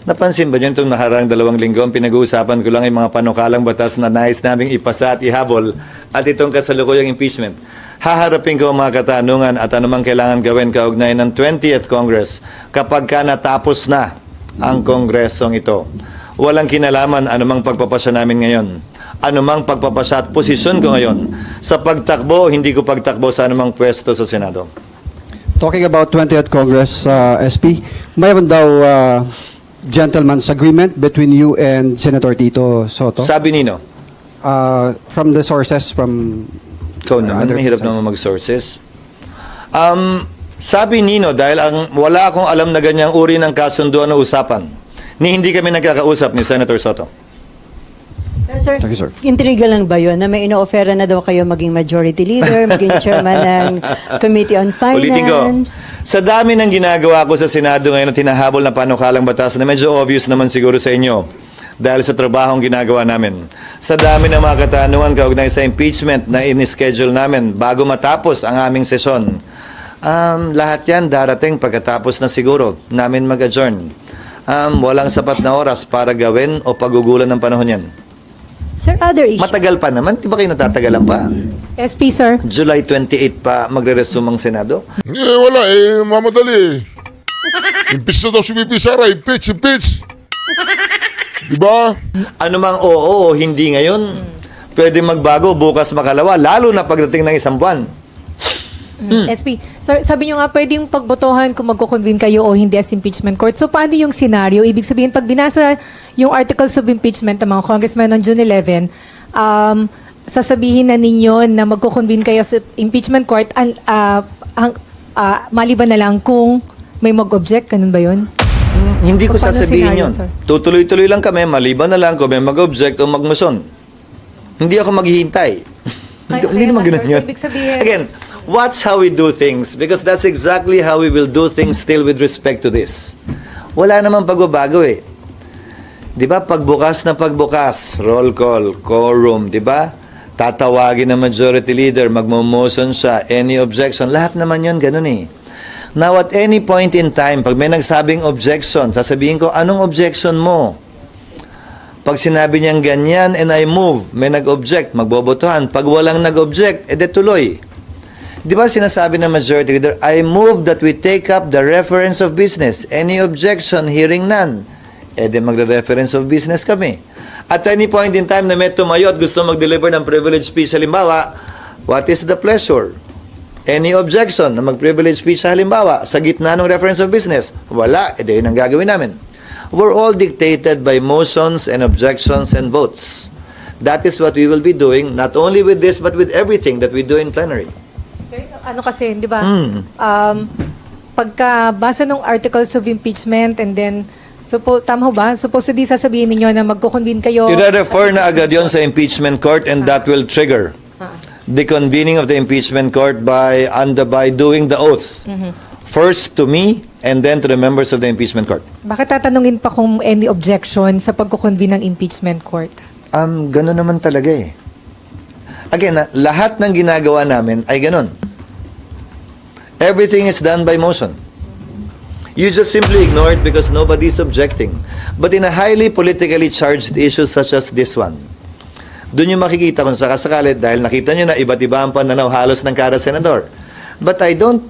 Napansin ba niyo itong naharang 2 linggo? Ang pinag-uusapan ko lang yung mga panukalang batas na nais naming ipasa at ihabol at itong kasalukuyang impeachment. Haharapin ko ang mga katanungan at anumang kailangan gawin kaugnay ng 20th Congress kapag ka natapos na ang kongresong ito. Walang kinalaman anumang pagpapasya namin ngayon. Anumang pagpapasya at posisyon ko ngayon. Sa pagtakbo, hindi ko pagtakbo sa anumang pwesto sa Senado. Talking about 20th Congress, SP, mayroon daw gentleman's agreement between you and Senator Tito Soto? Sabi nino, From the sources from... ikaw naman, other mahirap side. naman mag-sources. Sabi nino, dahil wala akong alam na ganyang uri ng kasunduan o usapan, hindi kami nagkakausap ni Senator Soto. Pero sir, Thank you, sir. intriga lang ba yun na may ino-offera na daw kayo maging majority leader, maging chairman ng Committee on Ulitin ko, Finance? sa dami ng ginagawa ko sa Senado ngayon na tinahabol na panukalang batas na medyo obvious naman siguro sa inyo dahil sa trabahong ginagawa namin. Sa dami ng mga katanungan kaugnay sa impeachment na in-schedule namin bago matapos ang aming sesyon, lahat yan darating pagkatapos na siguro namin mag-adjourn. Walang sapat na oras para gawin o pagugulan ng panahon yan. Sir, other issue. Matagal pa naman, di ba kayo natatagalan pa? SP, sir. July 28 pa magre-resume ang Senado? Wala mamadali Impeach na daw si VP Sara, impeach. Diba? Anumang oo o hindi ngayon, pwede magbago, bukas makalawa, lalo na pagdating ng 1 buwan. SP, sir, sabi nyo nga pwedeng pagbotohan kung magko-convene kayo o hindi as impeachment court. So, paano yung scenario? Ibig sabihin, pag binasa yung articles of impeachment ng mga congressmen on June 11, sasabihin na ninyo na magko-convene kayo sa impeachment court maliban na lang kung may mag-object. Ganun ba yun? Hindi ko So, paano sasabihin scenario, yun. sir? Tutuloy-tuloy lang kami, maliban na lang kung may mag-object o magmoson. Hindi ako maghihintay. Hindi naman sir. ganun So, yun. ibig sabihin- Again, watch how we do things because that's exactly how we will do things still with respect to this. Wala namang pagbabago eh. Di ba, pagbukas na pagbukas, roll call, quorum, di ba? Tatawagin ng majority leader, magmo-motion siya, any objection, lahat naman yun, ganun eh. Now, at any point in time, pag may nagsabing objection, sasabihin ko, anong objection mo? Pag sinabi niyang ganyan and I move, may nag-object, magbobotohan. Pag walang nag-object, edi tuloy. Di ba sinasabi ng majority leader, I move that we take up the reference of business. Any objection, hearing none. Edi magre-reference of business kami. At any point in time na may tumayo at gusto mag-deliver ng privilege speech, halimbawa, what is the pleasure? Any objection na mag-privilege speech sa halimbawa, sa gitna ng reference of business? Wala, edi yun ang gagawin namin. We're all dictated by motions and objections and votes. That is what we will be doing, not only with this, but with everything that we do in plenary. Ano kasi, di ba? Pagka basa ng articles of impeachment and then, tama ho ba? Supposedly sasabihin ninyo na magko-convene kayo. I-refer na agad yon sa impeachment court and that will trigger the convening of the impeachment court by doing the oath. First to me and then to the members of the impeachment court. Bakit tatanungin pa kung any objection sa pagko-convene ng impeachment court? Ganun naman talaga eh. Again, lahat ng ginagawa namin ay ganun. Everything is done by motion. You just simply ignore it because nobody's objecting. But in a highly politically charged issue such as this one, doon yung makikita kung sakasakali dahil nakita nyo na iba't iba ang pananaw halos ng kada senador. But I don't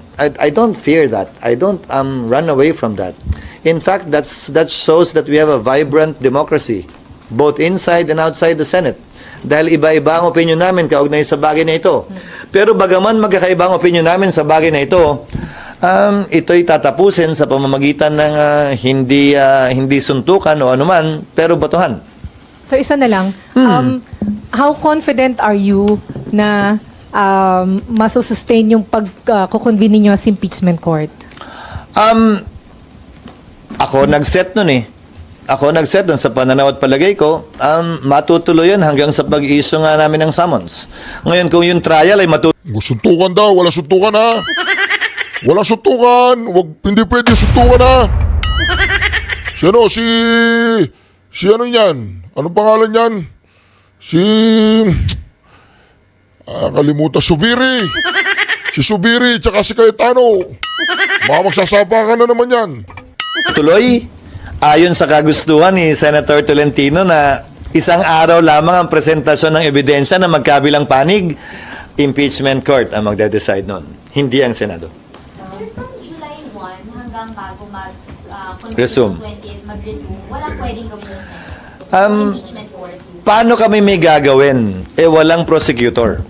fear that. I don't run away from that. In fact, that shows that we have a vibrant democracy, both inside and outside the Senate. Dahil iba-iba ang opinion namin kaugnay sa bagay na ito. Pero bagaman magkakaiba ang opinion namin sa bagay na ito, ito'y tatapusin sa pamamagitan ng hindi suntukan o anuman, pero batuhan. So isa na lang, how confident are you na masusustain yung pag-convene ninyo sa impeachment court? Ako nag-set nun eh. ako nag-set doon sa pananaw at palagay ko, matutuloy yun hanggang sa pag-issue nga namin ng summons. Ngayon, kung yung trial ay Suntukan daw, wala suntukan ha. Wala suntukan, hindi pwede suntukan ha. Si ano yan? Anong pangalan yan? Kalimutan, Subiri. Si Subiri, tsaka si Cayetano. Baka magsasapa ka na naman yan. tuloy, ayon sa kagustuhan ni Senator Tolentino na isang araw lamang ang presentasyon ng ebidensya na magkabilang panig, impeachment court ang magde-decide nun. Hindi ang Senado. Sir, from July 1 hanggang bago Resume. 20th mag-resume, walang pwedeng gawin yung Senate. Um, Impeachment court. Paano kami may gagawin? Walang prosecutor.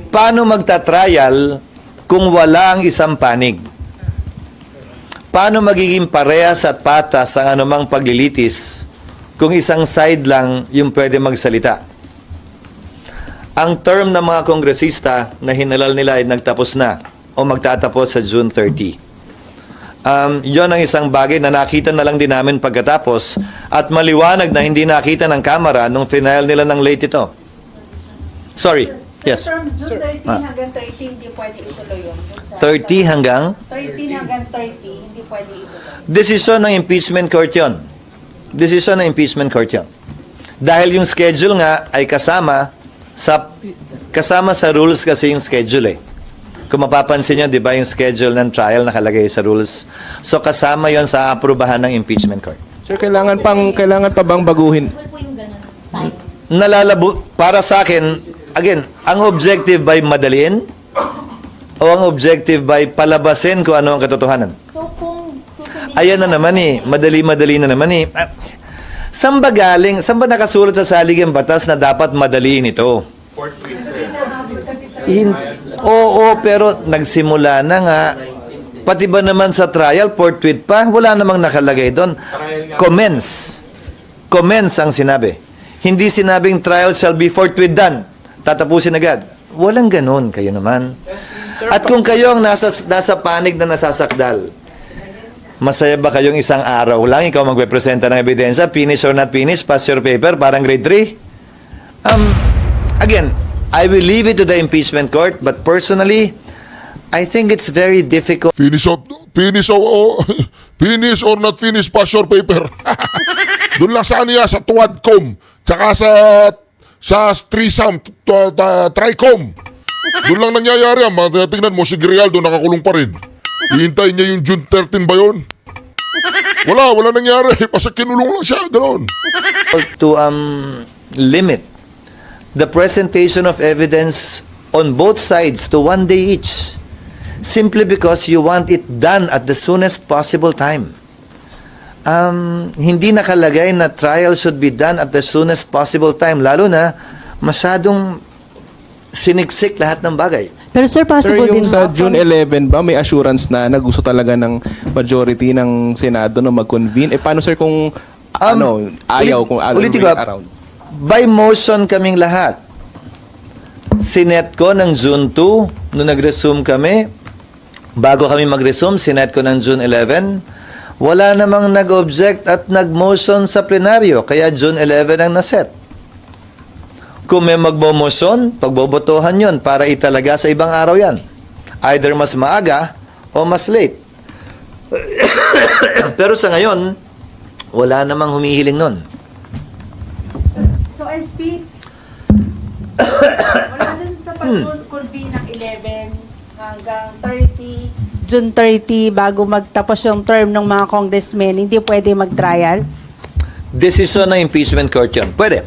Paano magta-trial kung wala ang isang panig? Paano magiging parehas at patas ang anumang paglilitis kung isang side lang yung pwede magsalita? Ang term ng mga kongresista na hinalal nila ay nagtapos na o magtatapos sa June 30. Yon ang isang bagay na nakita na lang din namin pagkatapos at maliwanag na hindi nakita ng kamera nung final nila ng late ito. Sorry. Yes. From June 13 hanggang 30, hindi pwede ituloy yun. 30 hanggang? 13 hanggang 30, hindi pwede ituloy. Desisyon ng impeachment court yun. Desisyon ng impeachment court yun. Dahil yung schedule nga ay kasama sa rules kasi yung schedule eh. Kung mapapansin nyo, di ba yung schedule ng trial nakalagay sa rules? So kasama yon sa aprubahan ng impeachment court. Sir, kailangan pa bang baguhin? Equal po yung ganun time. Nalalabo, para sa akin, again, ang objective by madaliin o ang objective by palabasin kung ano ang katotohanan? So kung susundin... Ayan na naman eh. Madali na naman eh. Saan ba galing? Saan ba nakasulat sa saligang batas na dapat madaliin ito? Fourth week, sir. Oo, pero nagsimula na nga. Pati ba naman sa trial, forthwith pa? Wala namang nakalagay doon. Commence. Commence ang sinabi. Hindi sinabing trial shall be forthwith done. Tatapusin agad. Walang ganun, kayo naman. At kung kayo ang nasa panig na nasasakdal, masaya ba kayong isang araw lang ikaw magpe-presenta ng ebidensya, finish or not finish, pass your paper, parang grade 3? Again, I will leave it to the impeachment court, but personally, I think it's very difficult. Finish or not finish, pass your paper. Doon lang sa niya, sa Tuadcom, tsaka sa Trisam, Tricom. Doon lang nangyayari yan. Tingnan mo, si Grialdo nakakulong pa rin. Hihintayin niya yung June 13 ba yun? Wala nangyari. Basta kinulong lang siya, gano'n. To limit the presentation of evidence on both sides to 1 day each, simply because you want it done at the soonest possible time. Hindi nakalagay na trial should be done at the soonest possible time, lalo na masyadong siniksik lahat ng bagay. Pero sir, Sir, possible yung din sa ba? June 11 ba, may assurance na gusto talaga ng majority ng Senado na mag-convene? Paano sir kung ulitin ko, by motion kaming lahat. Sinet ko ng June 2, nung nag-resume kami, bago kami mag-resume, sinet ko ng June 11, wala namang nag-object at nag-motion sa plenaryo, kaya June 11 ang naset. Kung may magmo-motion, pagbobotohan yon para italaga sa ibang araw yan. Either mas maaga o mas late. Pero sa ngayon, wala namang humihiling nun. So, SP, wala dun sa pag-convene ng 11 hanggang 30, June 30, bago magtapos yung term ng mga congressmen, hindi pwede mag-trial? Desisyon ng impeachment court yun. Pwede.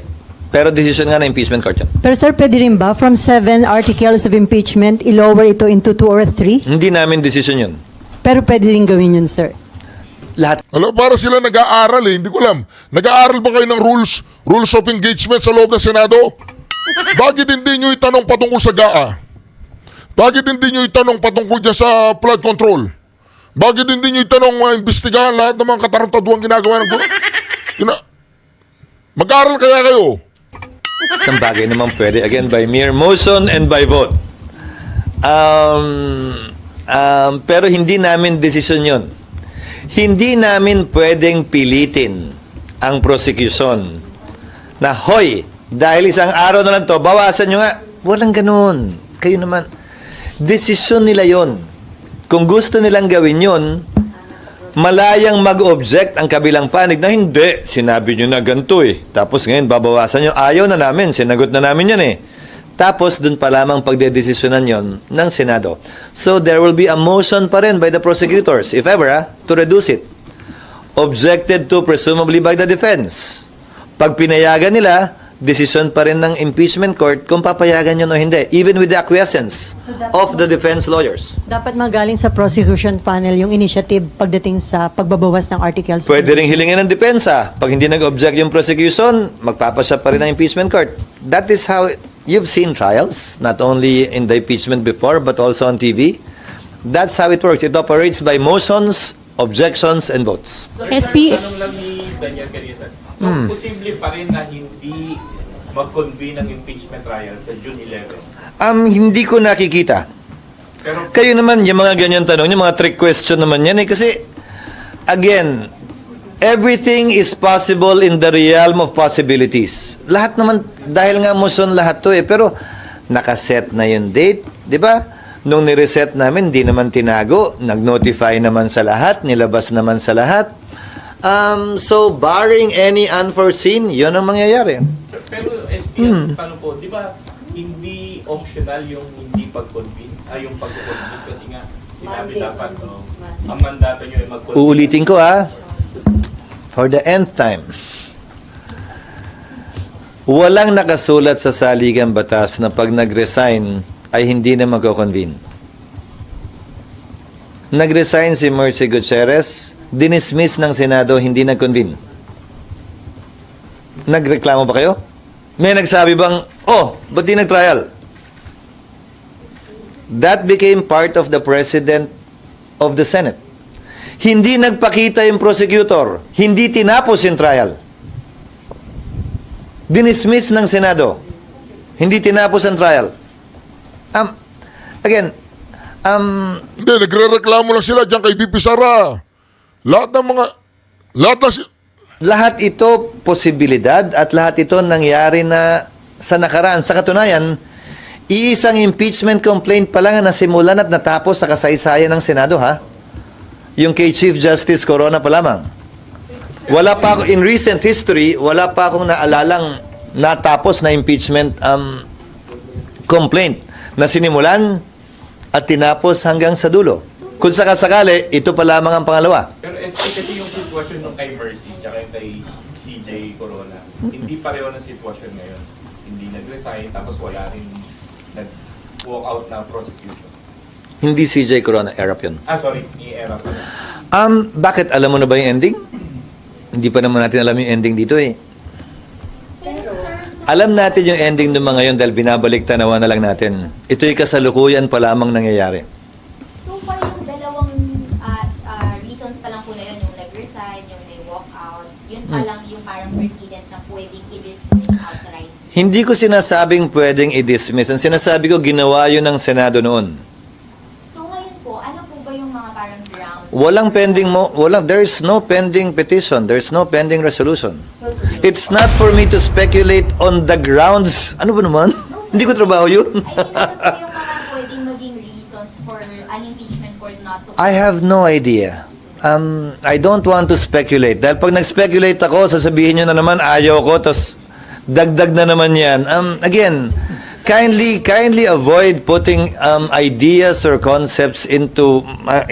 Pero desisyon nga ng impeachment court yun. Pero sir, pwede rin ba from 7 articles of impeachment, i-lower ito into 2 or 3? Hindi namin desisyon yun. Pero pwede rin gawin yun, sir. Lahat. Alam, para sila nag-aaral eh. Hindi ko alam. Nag-aaral ba kayo ng rules of engagement sa loob ng Senado? Bakit hindi nyo itanong patungkol sa GAA? Bakit hindi nyo itanong patungkol dyan sa flood control? Bakit hindi nyo itanong imbestigahan lahat ng mga katarantaduang ginagawa ng mag-aaral kaya kayo? Ang bagay naman pwede. Again, by mere motion and by vote. Pero hindi namin desisyon yun. Hindi namin pwedeng pilitin ang prosecution na, hoy, dahil isang araw na lang to, bawasan nyo nga. Walang ganun. Kayo naman. Desisyon nila yon. Kung gusto nilang gawin yon, malayang mag-object ang kabilang panig na hindi, sinabi nyo na ganito eh. Tapos ngayon, babawasan nyo. Ayaw na namin, sinagot na namin yan eh. Tapos, dun pa lamang pagdedesisyonan yon ng Senado. So, there will be a motion pa rin by the prosecutors, if ever, to reduce it. Objected to presumably by the defense. Pag pinayagan nila, desisyon pa rin ng impeachment court kung papayagan yun o hindi, even with the acquiescence of the defense lawyers. Dapat magaling sa prosecution panel yung initiative pagdating sa pagbabawas ng articles. Pwede rin hilingin ng depensa. Pag hindi nag-object yung prosecution, magpapasya pa rin ng impeachment court. That is how you've seen trials, not only in the impeachment before, but also on TV. That's how it works. It operates by motions, objections, and votes. Sir, SP tanong lang ni Daniel kanina, sir. So, posible pa rin na hindi mag-convene ang impeachment trial sa June 11? Hindi ko nakikita. Pero, Kayo naman, yung mga ganyan tanong, yung mga trick question naman yan eh. Kasi, again, everything is possible in the realm of possibilities. Lahat naman, dahil nga motion lahat to eh. Pero, nakaset na yung date, di ba? Nung nireset namin, di naman tinago. Nag-notify naman sa lahat, nilabas naman sa lahat. So, barring any unforeseen, yun ang mangyayari. pero SP, paano po, di ba hindi optional yung hindi pag-convene? Yung pag-convene kasi nga sinabi dapat ang mandato nyo ay mag-convene. Uulitin ko for the nth time. Walang nakasulat sa saligang batas na pag nag-resign ay hindi na magko-convene. Nag-resign si Mercy Gutierrez, dinismiss ng Senado, hindi nag-convene. Nagreklamo ba kayo? May nagsabi bang, ba't di nag-trial? That became part of the President of the Senate. Hindi nagpakita yung prosecutor. Hindi tinapos yung trial. Dinismiss ng Senado. Hindi tinapos ang trial. Again, Hindi, nagre-reklamo lang sila dyan kay BP Sara. lahat ito posibilidad at lahat ito nangyari na sa nakaraan. Sa katunayan, iisang impeachment complaint pa lang na nasimulan at natapos sa kasaysayan ng Senado, Yung kay Chief Justice Corona pa lamang. Wala pa ako, in recent history, wala pa akong naalalang natapos na impeachment complaint na sinimulan at tinapos hanggang sa dulo. Kung sakasakali, ito pa lamang ang pangalawa. Pero SP kasi yung sitwasyon nung kay Mercy tsaka yung kay CJ Corona, hindi pareho ng sitwasyon ngayon. Hindi nag-resign tapos wala rin nag-walk out na prosecution. Hindi CJ Corona, erap yun. Sorry, i-era pa lang. Bakit? Alam mo na ba yung ending? Hindi pa naman natin alam yung ending dito eh. Alam natin yung ending ng mga yun dahil binabalik tanawan na lang natin. Ito'y kasalukuyan pa lamang nangyayari. So far, yung dalawang reasons pa lang po na yun, yung nag-resign, yung nag-walk out, yun pa lang yung parang precedent na pwedeng i-dismiss outright. Hindi ko sinasabing pwedeng i-dismiss. Ang sinasabi ko, ginawa yun ng Senado noon. So ngayon po, ano po ba yung mga parang grounds? There's no pending petition. There's no pending resolution. It's not for me to speculate on the grounds. Ano ba naman? Hindi ko trabaho yun. I mean, ano po yung mga pwedeng maging reasons for an impeachment court not to... I have no idea. I don't want to speculate. Dahil pag nag-speculate ako, sasabihin nyo na naman, ayaw ko, tas dagdag na naman yan. Again, kindly avoid putting ideas or concepts in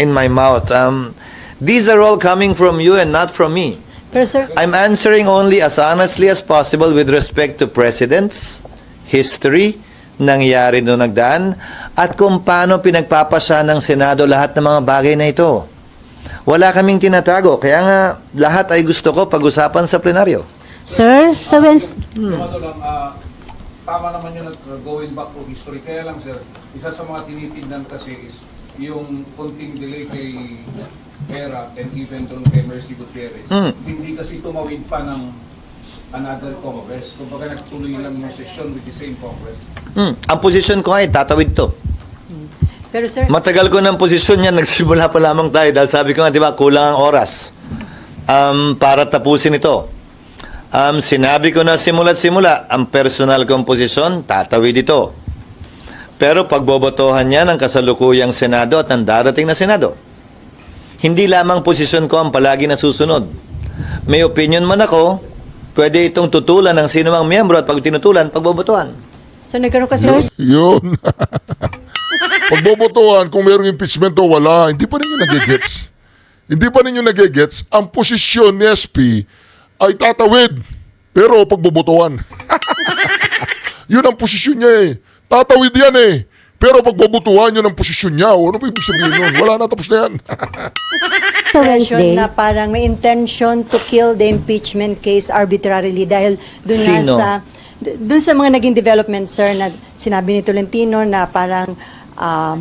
my mouth. These are all coming from you and not from me. Pero sir, I'm answering only as honestly as possible with respect to precedents, history, nangyari noong nagdaan, at kung paano pinagpapasa ng Senado lahat ng mga bagay na ito. Wala kaming tinatago, kaya nga lahat ay gusto ko pag-usapan sa plenaryo. Sir, sa tama naman yun at going back to history. Kaya lang sir, isa sa mga tinitignan kasi is yung konting delay kay Era and even doon kay Mercy Gutierrez. Hindi kasi tumawid pa ng another Congress. Kumbaga nagtuloy lang yung session with the same Congress. Ang posisyon ko ay tatawid to. Pero sir, Matagal ko ng posisyon yan, nagsimula pa lamang tayo dahil sabi ko nga, di ba, kulang ang oras para tapusin ito. Sinabi ko na simula't simula, ang personal kong posisyon, tatawid ito. Pero pagbobotohan niya ng kasalukuyang Senado at ang darating na Senado. Hindi lamang posisyon ko ang palagi nasusunod. May opinion man ako, pwede itong tutulan ng sino mang miyembro at pag tinutulan, pagbobotohan. so nagkaroon kasi Yun. Pagbobotohan, kung mayroong impeachment o wala, hindi pa ninyo nagigets. Hindi pa ninyo nagigets, ang posisyon ni SP ay tatawid. Pero pagbobotohan. Yun ang posisyon niya eh. Tatawid yan eh. Pero pagbobotohan yun ang posisyon niya. O, ano ba ibig sabihin nun? Wala na, tapos na yan. Sa Wednesday. na parang may intention to kill the impeachment case arbitrarily dahil dun nga Sino? dun sa mga naging development, sir, na sinabi ni Tolentino na parang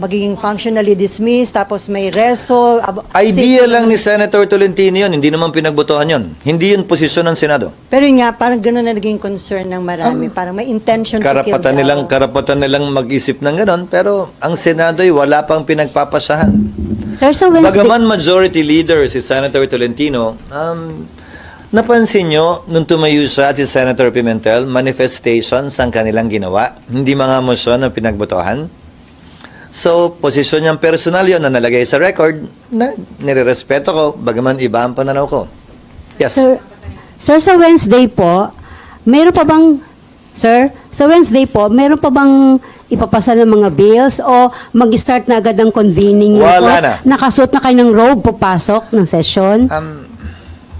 magiging functionally dismissed, tapos may reso. Idea lang ni Senator Tolentino yun, hindi naman pinagbotohan yun. Hindi yun posisyon ng Senado. Pero yun nga, parang gano'n na naging concern ng marami. Parang may intention to kill the Karapatan nilang mag-isip ng ganon, pero ang Senado ay wala pang pinagpapasahan. Sir, sa Wednesday. Bagaman majority leader si Senator Tolentino, napansin nyo, nung tumayo siya si Senator Pimentel, manifestations ang kanilang ginawa, hindi mga motion na pinagbotohan. So, posisyon niyang personal yun na nalagay sa record na nirerespeto ko, bagaman iba ang pananaw ko. Yes. Sir, sa Wednesday po, meron pa bang, sir, sa Wednesday po, meron pa bang ipapasa ng mga bills o mag-start na agad ang convening? Wala na. Nakasuot na kayo ng robe, papasok ng session?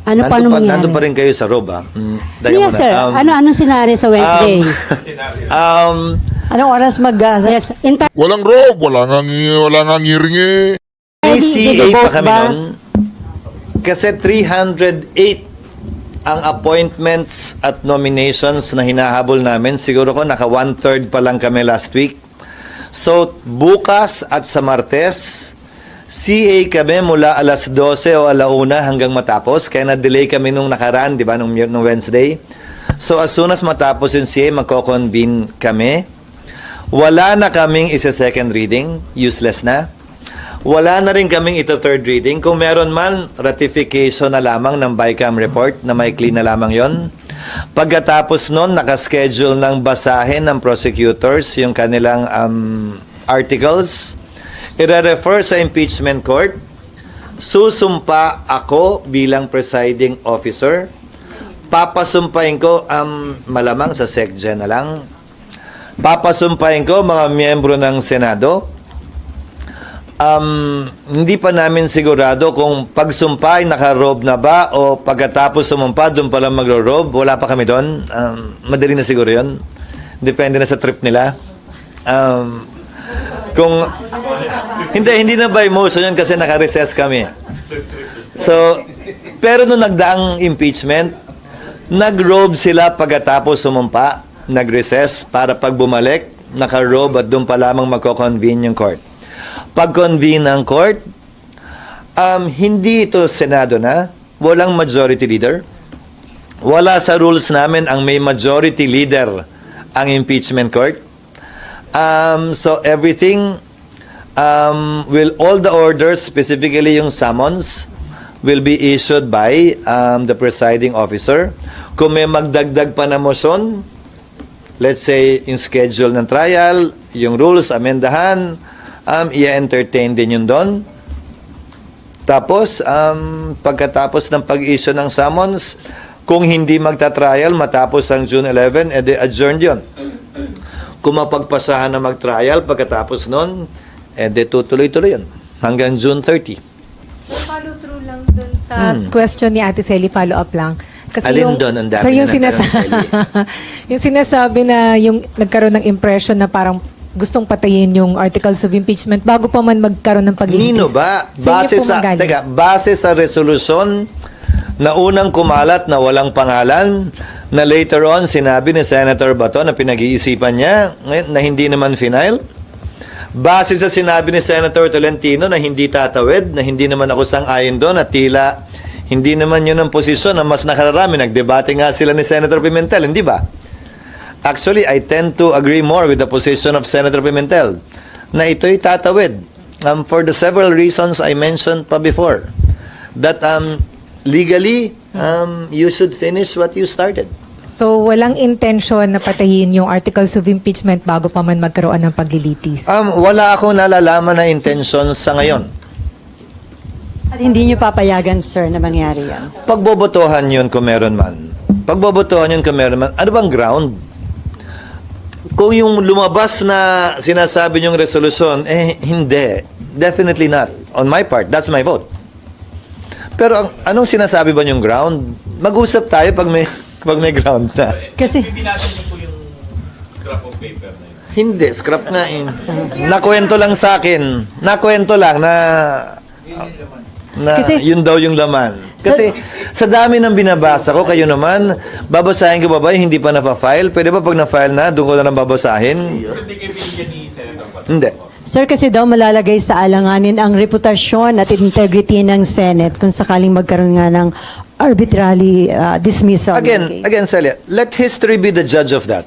Ano pa mangyari? Nandun pa rin kayo sa robe, ha? Yes, sir. Anong senaryo sa Wednesday? Anong oras yes, Walang robe, wala nga ngiring eh. PCA pa kami nun. Kasi 308 ang appointments at nominations na hinahabol namin. Siguro ko naka 1/3 pa lang kami last week. So, bukas at sa Martes, CA kami mula alas 12 o alauna hanggang matapos. Kaya na-delay kami nung nakaraan, di ba, nung Wednesday. So, as soon as matapos yung CA, magko-convene kami. Wala na kaming isa-second reading, useless na. Wala na rin kaming ito-third reading. Kung meron man, ratification na lamang ng BICAM report na may clean na lamang yon. Pagkatapos nun, nakaschedule ng basahin ng prosecutors yung kanilang articles. I-refer sa impeachment court. Susumpa ako bilang presiding officer. Papasumpahin ko malamang sa SecGen na lang. Papasumpahin ko mga miyembro ng Senado. Hindi pa namin sigurado kung pagsumpa ay naka-robe na ba o pagkatapos sumumpa, doon pa lang magro-robe. Wala pa kami doon. Madali na siguro yun. Depende na sa trip nila. Hindi na by motion yun kasi naka-recess kami. So, pero nung nagdaang impeachment, nag-robe sila pagkatapos sumumpa. Nag-recess para pag bumalik, naka-robe at doon pa lamang magko-convene yung court. Pag-convene ng court, hindi ito Senado na, walang majority leader. Wala sa rules namin ang may majority leader ang impeachment court. So everything, all the orders, specifically yung summons, will be issued by the presiding officer. Kung may magdagdag pa na motion, let's say, in schedule ng trial, yung rules, amendahan, i-entertain din yun doon. Tapos, pagkatapos ng pag-issue ng summons, kung hindi magta-trial, matapos ang June 11, edi adjourned yun. Kung mapagpasahan na mag-trial, pagkatapos nun, edi tutuloy-tuloy yun. Hanggang June 30. So, follow through lang dun sa question ni Ate Sally, follow up lang. Kasi Alin doon ang dami yung na yung sinasabi na yung nagkaroon ng impression na parang gustong patayin yung articles of impeachment bago pa man magkaroon ng pag-iimbestiga. Nino ba? Sa Base sa resolusyon na unang kumalat na walang pangalan, na later on sinabi ni Senator Bato na pinag-iisipan niya na hindi naman final. Base sa sinabi ni Senator Tolentino na hindi tatawid, na hindi naman ako sang-ayon doon at tila hindi naman yun ang posisyon na mas nakararami. Nagdebate nga sila ni Senator Pimentel, hindi ba? Actually, I tend to agree more with the position of Senator Pimentel. na ito'y tatawid for the several reasons I mentioned pa before. That legally, you should finish what you started. So, walang intention na patayin yung articles of impeachment bago pa man magkaroon ng paglilitis? Wala akong nalalaman na intention sa ngayon. At hindi nyo papayagan, sir, na mangyari yan? Pagbobotohan yun kung meron man. Pagbobotohan yun kung meron man. Ano bang ground? Kung yung lumabas na sinasabi niyong resolusyon, hindi. Definitely not. On my part, that's my vote. Pero anong sinasabi ba niyong ground? Mag-usap tayo pag may ground na. Kasi- Hindi natin po yung scrap of paper na yun. Hindi, scrap nga eh. Nakwento lang sa akin. Nakwento lang na Kasi- yun daw yung laman. Kasi sa dami ng binabasa ko, kayo naman, babasahin ko ba ba yung hindi pa na-file? Pwede ba pag na-file na, doon ko na lang babasahin? So, hindi kayo binigyan ni Senator Pato? Hindi. Sir, kasi daw malalagay sa alanganin ang reputasyon at integrity ng Senate kung sakaling magkaroon nga ng arbitrary dismissal. ng case. Again, Celia, let history be the judge of that.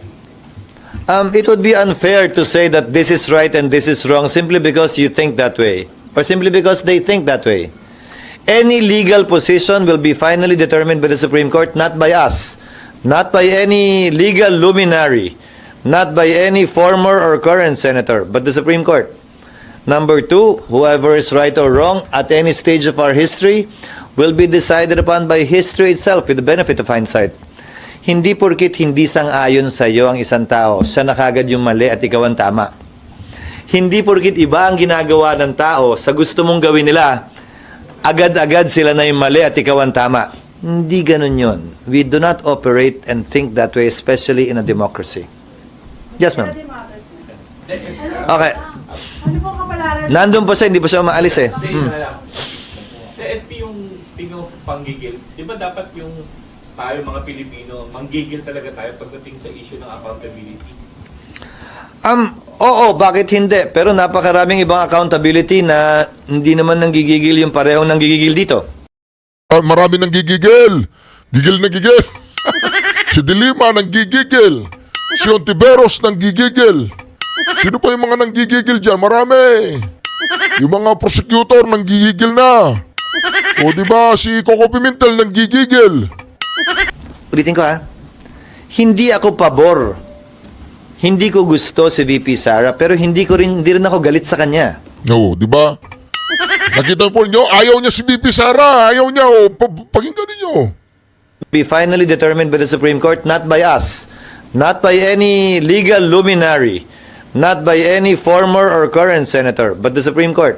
It would be unfair to say that this is right and this is wrong simply because you think that way, or simply because they think that way. Any legal position will be finally determined by the Supreme Court, not by us, not by any legal luminary, not by any former or current senator, but the Supreme Court. Number two, whoever is right or wrong at any stage of our history will be decided upon by history itself with the benefit of hindsight. Hindi porkit hindi sang-ayon sa iyo ang isang tao, siya na kagad yung mali at ikaw ang tama. Hindi porkit iba ang ginagawa ng tao sa gusto mong gawin nila, agad-agad sila na yung mali at ikaw ang tama. Hindi ganun yun. We do not operate and think that way, especially in a democracy. Yes, ma'am. Okay. Nandun po siya, hindi po siya umaalis eh. SP, yung speaking of panggigil, di ba dapat yung tayo mga Pilipino, manggigil talaga tayo pagdating sa issue ng accountability? Oo, bakit hindi? Pero napakaraming ibang accountability na hindi naman nanggigigil yung parehong nanggigigil dito. Marami nang gigigil. Gigil na gigil. Si Dilima nang gigigil. Si Ontiveros nang gigigil. Sino pa yung mga nang gigigil dyan? Marami. Yung mga prosecutor nang gigigil na. O di ba si Coco Pimentel nang gigigil. Ulitin ko ha. Hindi ako pabor. Hindi ko gusto si VP Sara, pero hindi rin ako galit sa kanya. No, di ba? Nakita po nyo, ayaw niya si VP Sara. Ayaw niya, pakinggan ninyo. Be finally determined by the Supreme Court, not by us, not by any legal luminary, not by any former or current senator, but the Supreme Court.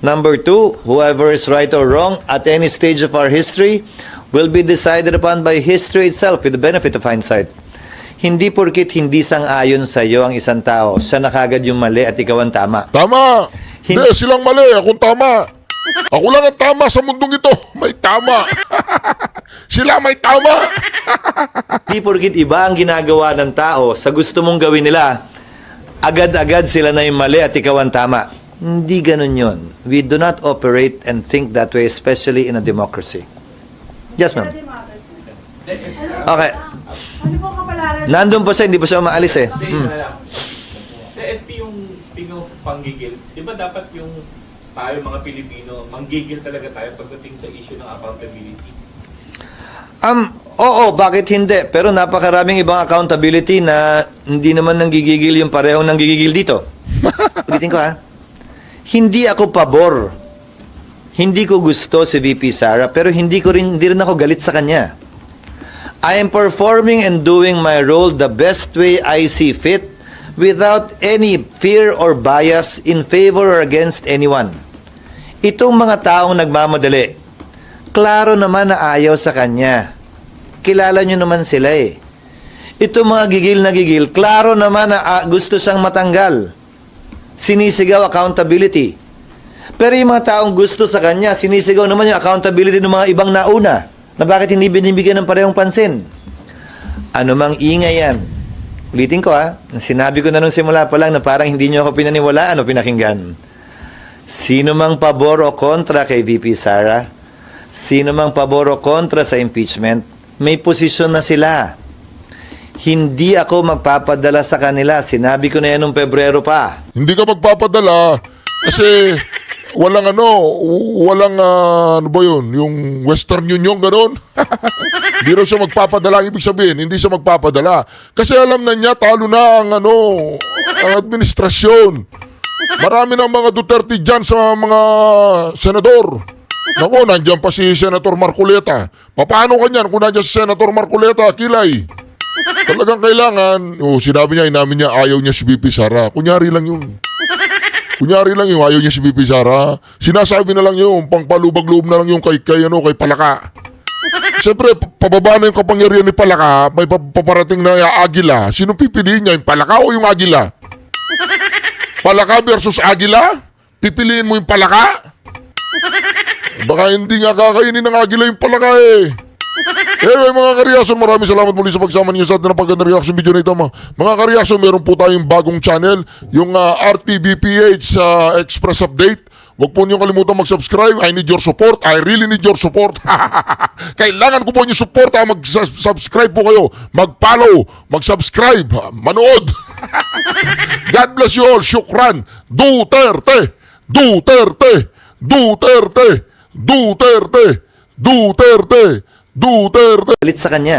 Number two, whoever is right or wrong at any stage of our history will be decided upon by history itself with the benefit of hindsight. Hindi porkit hindi sang-ayon sa iyo ang isang tao, siya na kagad yung mali at ikaw ang tama. Tama. Hindi, silang mali. Akong tama. Ako lang ang tama sa mundong ito. May tama. Sila may tama. Hindi porkit iba ang ginagawa ng tao sa gusto mong gawin nila, agad-agad sila na yung mali at ikaw ang tama. Hindi ganun yun. We do not operate and think that way, especially in a democracy. Yes, ma'am. Okay. Nandun po siya, hindi po siya umaalis eh. SP, yung speaking of panggigil, di ba dapat yung tayo mga Pilipino, manggigil talaga tayo pagdating sa issue ng accountability? Oo, bakit hindi? Pero napakaraming ibang accountability na hindi naman nanggigigil yung parehong nanggigigil dito. Ulitin ko ha. Hindi ako pabor. Hindi ko gusto si VP Sara, pero hindi rin ako galit sa kanya. I am performing and doing my role the best way I see fit without any fear or bias in favor or against anyone. Itong mga taong nagmamadali, klaro naman na ayaw sa kanya. Kilala nyo naman sila eh. Itong mga gigil na gigil, klaro naman na gusto siyang matanggal. Sinisigaw accountability. Pero yung mga taong gusto sa kanya, sinisigaw naman yung accountability ng mga ibang nauna na bakit hindi binibigyan ng parehong pansin. Ano mang ingay yan. Ulitin ko ha, sinabi ko na nung simula pa lang na parang hindi nyo ako pinaniwalaan o pinakinggan. Sino mang pabor o kontra kay VP Sara, sino mang pabor o kontra sa impeachment, may posisyon na sila. Hindi ako magpapadala sa kanila. Sinabi ko na yan noong Pebrero pa. Hindi ka magpapadala kasi walang ano ba yun, yung Western Union gano'n. Hindi raw siya magpapadala, ibig sabihin, hindi siya magpapadala. Kasi alam na niya, talo na ang ang administrasyon. Marami ng mga Duterte dyan sa mga senador. Naku, nandiyan pa si Senator Marcoleta. Paano kanyan kung nandiyan si Senator Marcoleta, Kilay? Talagang kailangan, sinabi niya, inamin niya, ayaw niya si BP Sara. Kunyari lang yun. Ayaw niya si BP Sara. Sinasabi na lang yun, pangpalubag-loob na lang yung kay Palaka. Siyempre, pababa na yung kapangyarihan ni Palaka, may paparating na Agila. Sino pipiliin niya, yung Palaka o yung Agila? Palaka versus Agila? Pipiliin mo yung Palaka? Baka hindi nga kakainin ng Agila yung Palaka eh. Anyway mga ka-reaction, maraming salamat muli sa pagsama niyo sa atin ng pagandang reaction video na ito. Mga ka-reaction, meron po tayong bagong channel, yung RTBPH Express Update. Huwag po niyong kalimutan mag-subscribe. I need your support. I really need your support. Kailangan ko po yung support. Mag-subscribe po kayo. Mag-follow. Mag-subscribe. Manood. God bless you all. Shukran. Duterte. Duterte. Duterte. Duterte. Duterte. Duterte. Galit sa kanya.